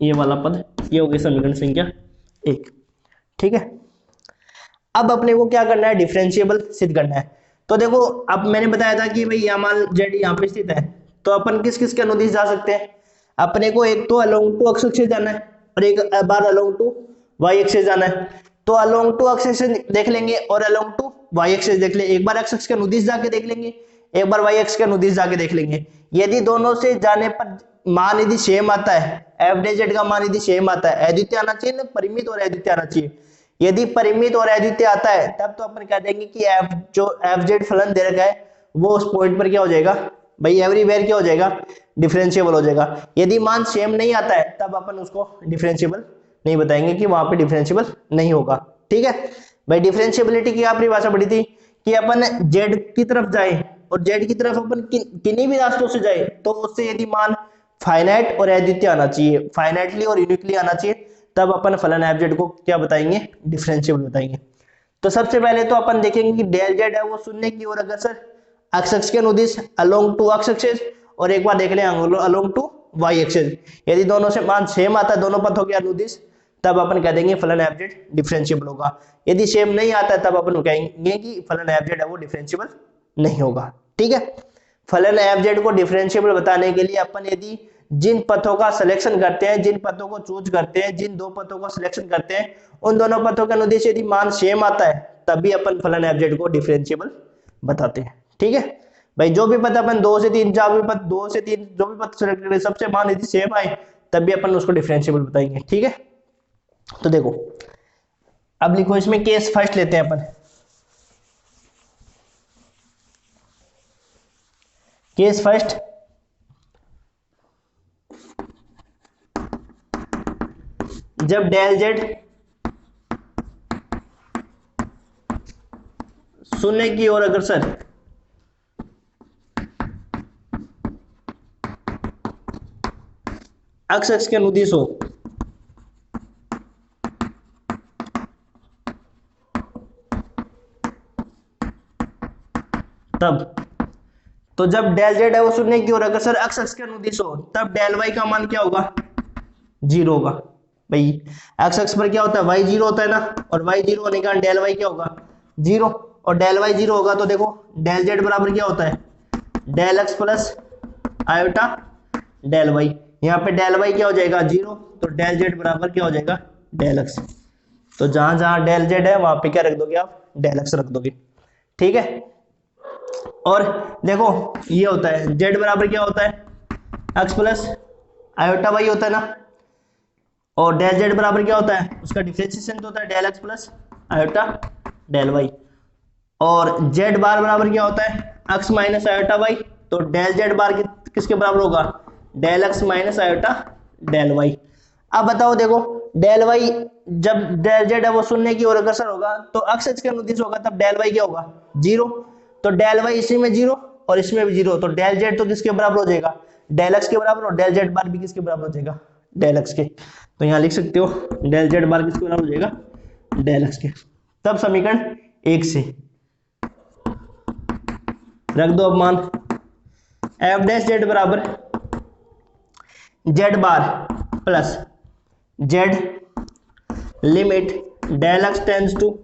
ये वाला पद, ये हो गई समीकरण संख्या 1। ठीक है, अब अपने को क्या करना है, डिफरेंशिएबल सिद्ध करना है। तो देखो अब मैंने बताया था कि भाई यहाँ मान जेड यहाँ पे स्थित है, तो अपन किस किस के अनुदिश जा सकते हैं, अपने को एक तो अलोंग टू एक्स एक्सिस जाना है और एक बार अलोंग टू वाई एक्सिस जाना है। तो अलोंग टू एक्स एक्सिस देख लेंगे और अलोंग टू वाई एक्सिस देख ले, एक बार एक्स एक्स के अनुदिश जाके देख लेंगे, एक बार वाई एक्स के अनुदिश जाके देख लेंगे। यदि दोनों से जाने पर मान यदि सेम आता है, एफ डे जेड का मान यदि सेम आता है, अद्वितीय आना चाहिए ना, परिमित और अद्वितीय आना चाहिए। यदि परिमित और अद्वितीय आता है तब तो अपन कह देंगे कि एफ जो एफ जेड फलन दे रखा है वो उस पॉइंट पर क्या हो जाएगा भाई, एवरीवेयर क्या हो जाएगा, डिफरेंशिएबल हो जाएगा। यदि मान सेम नहीं आता है तब अपन उसको डिफरेंशिएबल नहीं बताएंगे कि वहां पे डिफरेंशिएबल नहीं होगा। ठीक है भाई, डिफरेंशिएबिलिटी की आपने भाषा पढ़ी थी कि अपन जेड की तरफ जाए और जेड की तरफ अपन किन्हीं भी रास्तों से जाए तो उससे यदि मान फाइनाइट और अद्वितीय आना चाहिए, फाइनाइटली और यूनिकली आना चाहिए, तब अपन फलन एफ जेड को क्या बताएंगे, डिफरेंशिएबल बताएंगे। तो सबसे पहले तो अपन देखेंगे कि डेल जेड है वो शून्य की ओर अग्रसर एक्स एक्स के अनुदिश अलोंग टू एक्स एक्सिस, और एक बार देख लें अलोंग टू वाई एक्सिस। यदि दोनों से मान सेम आता है, दोनों पथों के अनुदिश, तब अपन कह देंगे फलन एफ जेड डिफरेंशिएबल होगा। यदि सेम नहीं आता है तब अपन कहेंगे कि फलन एफ जेड है वो डिफरेंशिएबल नहीं होगा। ठीक है, फलन एफ जेड को डिफरेंशिएबल बताने के लिए अपन यदि जिन पथों का सिलेक्शन करते हैं, जिन पथों को चूज करते हैं, जिन दो पथों का सिलेक्शन करते हैं, उन दोनों पथों के अनुदिश यदि मान सेम आता है तभी अपन फलन एफ जेड को डिफरेंशिएबल बताते हैं। ठीक है भाई, जो भी पथ अपन 2 से 3 चार भी पथ 2 से 3 जो भी पथ सिलेक्ट करें सबसे मान यदि सेम आए तभी अपन उसको डिफरेंशिएबल बताएंगे। ठीक है, तो देखो अब लिखो इसमें केस फर्स्ट लेते हैं अपन। केस फर्स्ट, जब डेल जेड शून्य की ओर अग्रसर x के अनुदिश हो तब, तो जब डेल जेड है वो शून्य की ओर अग्रसर x के अनुदिश हो तब डेल y का मान क्या होगा, जीरो होगा। भाई x पर क्या होता है, y जीरो होता है ना, और y जीरो होने का डेल y क्या होगा, जीरो, और डेल y जीरो होगा तो देखो डेल z बराबर क्या होता है, del x plus iota del y। यहाँ पे डेल y क्या हो जाएगा, जीरो, तो डेल z बराबर क्या हो जाएगा, डेल x। तो जहां जहां डेल z है वहां पे क्या रख दोगे आप, डेल x रख दोगे, ठीक है। और देखो ये होता है z बराबर क्या होता है, x प्लस आयोटा y होता है ना, और डेल z बराबर क्या होता है, उसका डिफरेंशिएशन तो होता है del x plus iota del y। और z बार बराबर क्या होता है, x माइनस आयोटा y, तो डेल z बार किसके बराबर होगा, del x minus iota del y। अब बताओ देखो डेल y, जब डेल z है वो शून्य की ओर अग्रसर होगा तो x के अनुदिश होगा तब डेल y क्या होगा, जीरो, तो डेल y इसी में जीरो और इसमें भी जीरो, तो डेल z तो किसके बराबर हो जाएगा, डेल x के बराबर, और डेल z बार भी किसके बराबर हो जाएगा, डेल x के। तो यहां लिख सकते हो डेल z बार किसके बराबर हो जाएगा, डेल x के। तब समीकरण एक से रख दो अब मान एफ डैश जेड बराबर Z bar plus Z limit del X tends to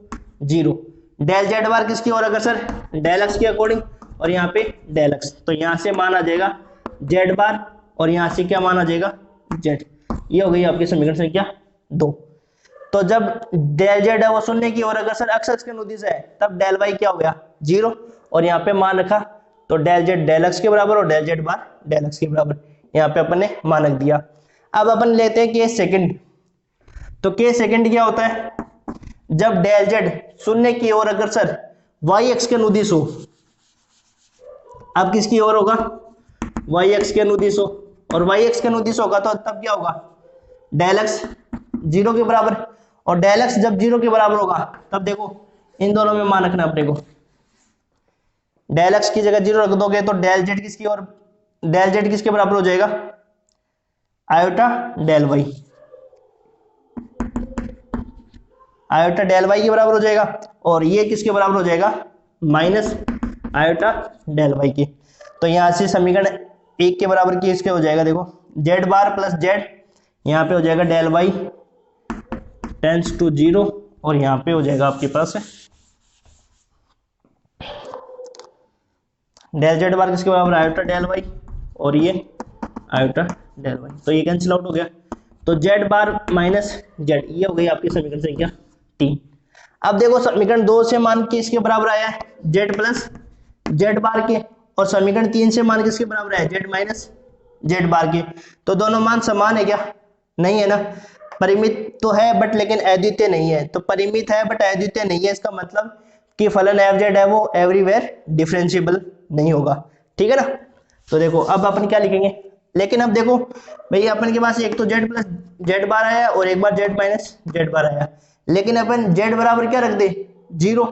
zero, del Z bar किसकी ओर अग्रसर, डेल एक्स के अकॉर्डिंग, और यहाँ पे डेल एक्स, तो यहाँ से मान आ जाएगा जेड बार और यहाँ से क्या मान आ जाएगा, जेड। ये हो गई आपकी समीकरण संख्या 2। तो जब डेल जेड है वो शून्य की ओर अग्रसर x के अनुदिश है तब डेल y क्या हो गया, जीरो, और यहाँ पे मान रखा तो डेल जेड डेल x के बराबर और del Z bar del x के बराबर, यहाँ पे अपन ने मान रख दिया। अब अपन लेते हैं केस सेकंड। तो केस सेकंड क्या होता है, जब डेल जेड शून्य की ओर अग्रसर y के अनुदिश हो, अब किसकी ओर होगा, y के अनुदिश हो, और y के अनुदिश होगा तो तब क्या होगा, डेल x जीरो के बराबर, और डेल x जब जीरो के बराबर होगा तब देखो इन दोनों में मान रखना अपने को, डेल x की जगह जीरो रख दोगे तो डेल z किसकी ओर, डेल z किसके बराबर हो जाएगा, iota del y, iota del y के बराबर हो जाएगा, और ये किसके बराबर हो जाएगा, माइनस आयोटा डेल y के। तो यहां से समीकरण एक के बराबर की इसके हो जाएगा, देखो z बार प्लस z, यहाँ पे हो जाएगा del y tends to zero, और यहाँ पे हो जाएगा आपके पास डेल जेड बार किसके बराबर, आयोटा डेल y, और ये आयोटा डेल y, तो ये कैंसिल आउट हो गया, तो जेड बार माइनस जेड, ये हो गई आपकी समीकरण संख्या 3। अब देखो समीकरण 2 से मान किसके बराबर आया है, जेड प्लस जेड बार के, और समीकरण 3 से मान किसके बराबर है, जेड माइनस जेड बार के। तो दोनों मान समान है क्या, नहीं है ना, परिमित तो है बट लेकिन अद्वितीय नहीं है, तो परिमित है बट अद्वितीय नहीं है, इसका मतलब कि फलन एफ जेड है वो एवरीवेयर डिफरेंशिएबल नहीं होगा, ठीक है ना। तो देखो अब अपन क्या लिखेंगे, लेकिन अब देखो भाई अपन के पास एक तो जेड प्लस जेड बार आया और एक बार जेड माइनस जेड बार आया, लेकिन अपन जेड बराबर क्या रख दे, जीरो,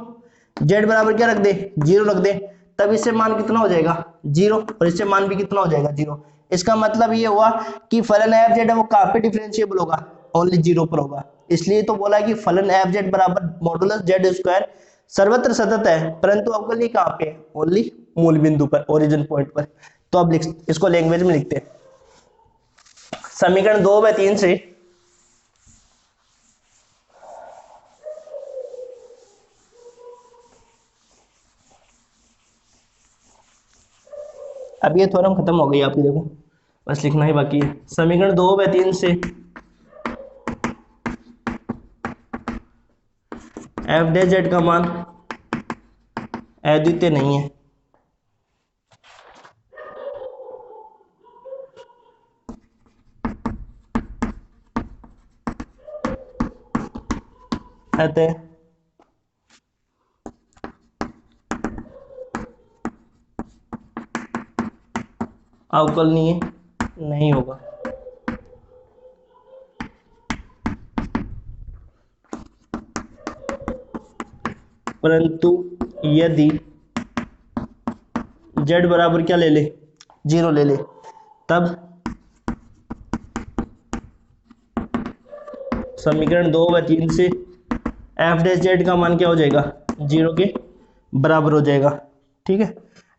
जेड बराबर क्या रख दे, जीरो रख दे, तब इससे मान कितना हो जाएगा, जीरो, और इससे मान भी कितना हो जाएगा, जीरो। इसका मतलब ये हुआ कि फलन एफ जेड है वो कहाँ पे डिफरेंशिएबल होगा, ओनली जीरो पर होगा। इसलिए तो बोला कि फलन एफ जेड बराबर मॉडुलस जेड स्क्वायर सर्वत्र सतत है, परंतु अवकलनीय कहाँ पे, ओनली मूल बिंदु पर, ओरिजिन पॉइंट पर। तो अब इसको लैंग्वेज में लिखते हैं, समीकरण 2 व 3 से अब ये थ्योरम खत्म हो गई आपकी, देखो बस लिखना ही बाकी है। समीकरण 2 व 3 से एफ डे जेड का मान अद्वितीय नहीं है, अतः अवकलनीय नहीं होगा। परंतु यदि z बराबर क्या ले ले, जीरो ले ले, तब समीकरण 2 व 3 से एफ डैश जेड का मान क्या हो जाएगा, 0 के बराबर हो जाएगा। ठीक है,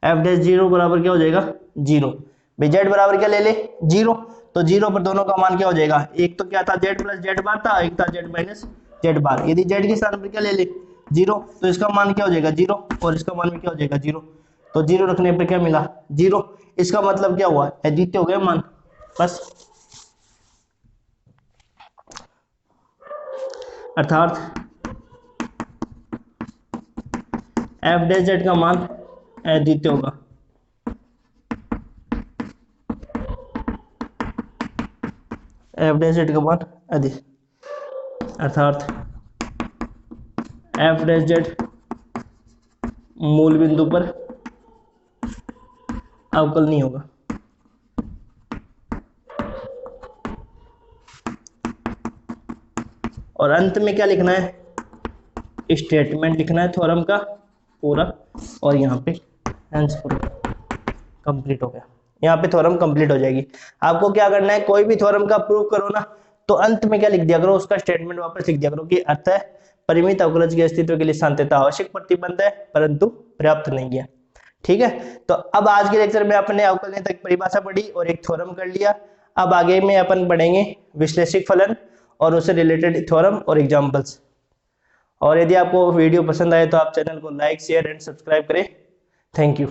एफ डैश 0 बराबर क्या हो जाएगा, 0। भाई जेड बराबर क्या ले ले, 0, तो 0 पर दोनों का मान क्या हो जाएगा, एक तो क्या था जेड प्लस जेड बार था, एक था जेड माइनस जेड बार। यदि जेड के स्थान पर क्या ले ले, 0, तो इसका मान क्या हो जाएगा 0 और इसका मान भी क्या हो जाएगा 0, तो 0 रखने पर क्या मिला 0। इसका मतलब क्या हुआ, अद्वितीय हो गया मान, बस। अर्थात एफ डैश जेड का मान अद्वितीय होगा। एफ डैश जेड का मान अद्वितीय, अर्थात एफ डैश जेड मूल बिंदु पर अवकलनीय होगा। और अंत में क्या लिखना है, स्टेटमेंट लिखना है थ्योरम का पूरा, और यहाँ पे आंसर कंप्लीट हो गया। यहाँ पे थ्योरम कंप्लीट हो जाएगी। आपको क्या करना है, कोई भी थ्योरम का प्रूव करो ना, तो अंत में क्या लिख दिया करो, उसका स्टेटमेंट वापस लिख दिया करो कि अतः परिमित अवकलज के अस्तित्व के लिए सांत्यता आवश्यक प्रतिबंध है परंतु पर्याप्त नहीं है। ठीक है, तो अब आज के लेक्चर में अपने अवकलनीय तक परिभाषा पढ़ी और एक थ्योरम कर लिया। अब आगे में अपन पढ़ेंगे विश्लेषिक फलन और उससे रिलेटेड थ्योरम और एग्जांपल्स। और यदि आपको वीडियो पसंद आए तो आप चैनल को लाइक शेयर एंड सब्सक्राइब करें। Thank you.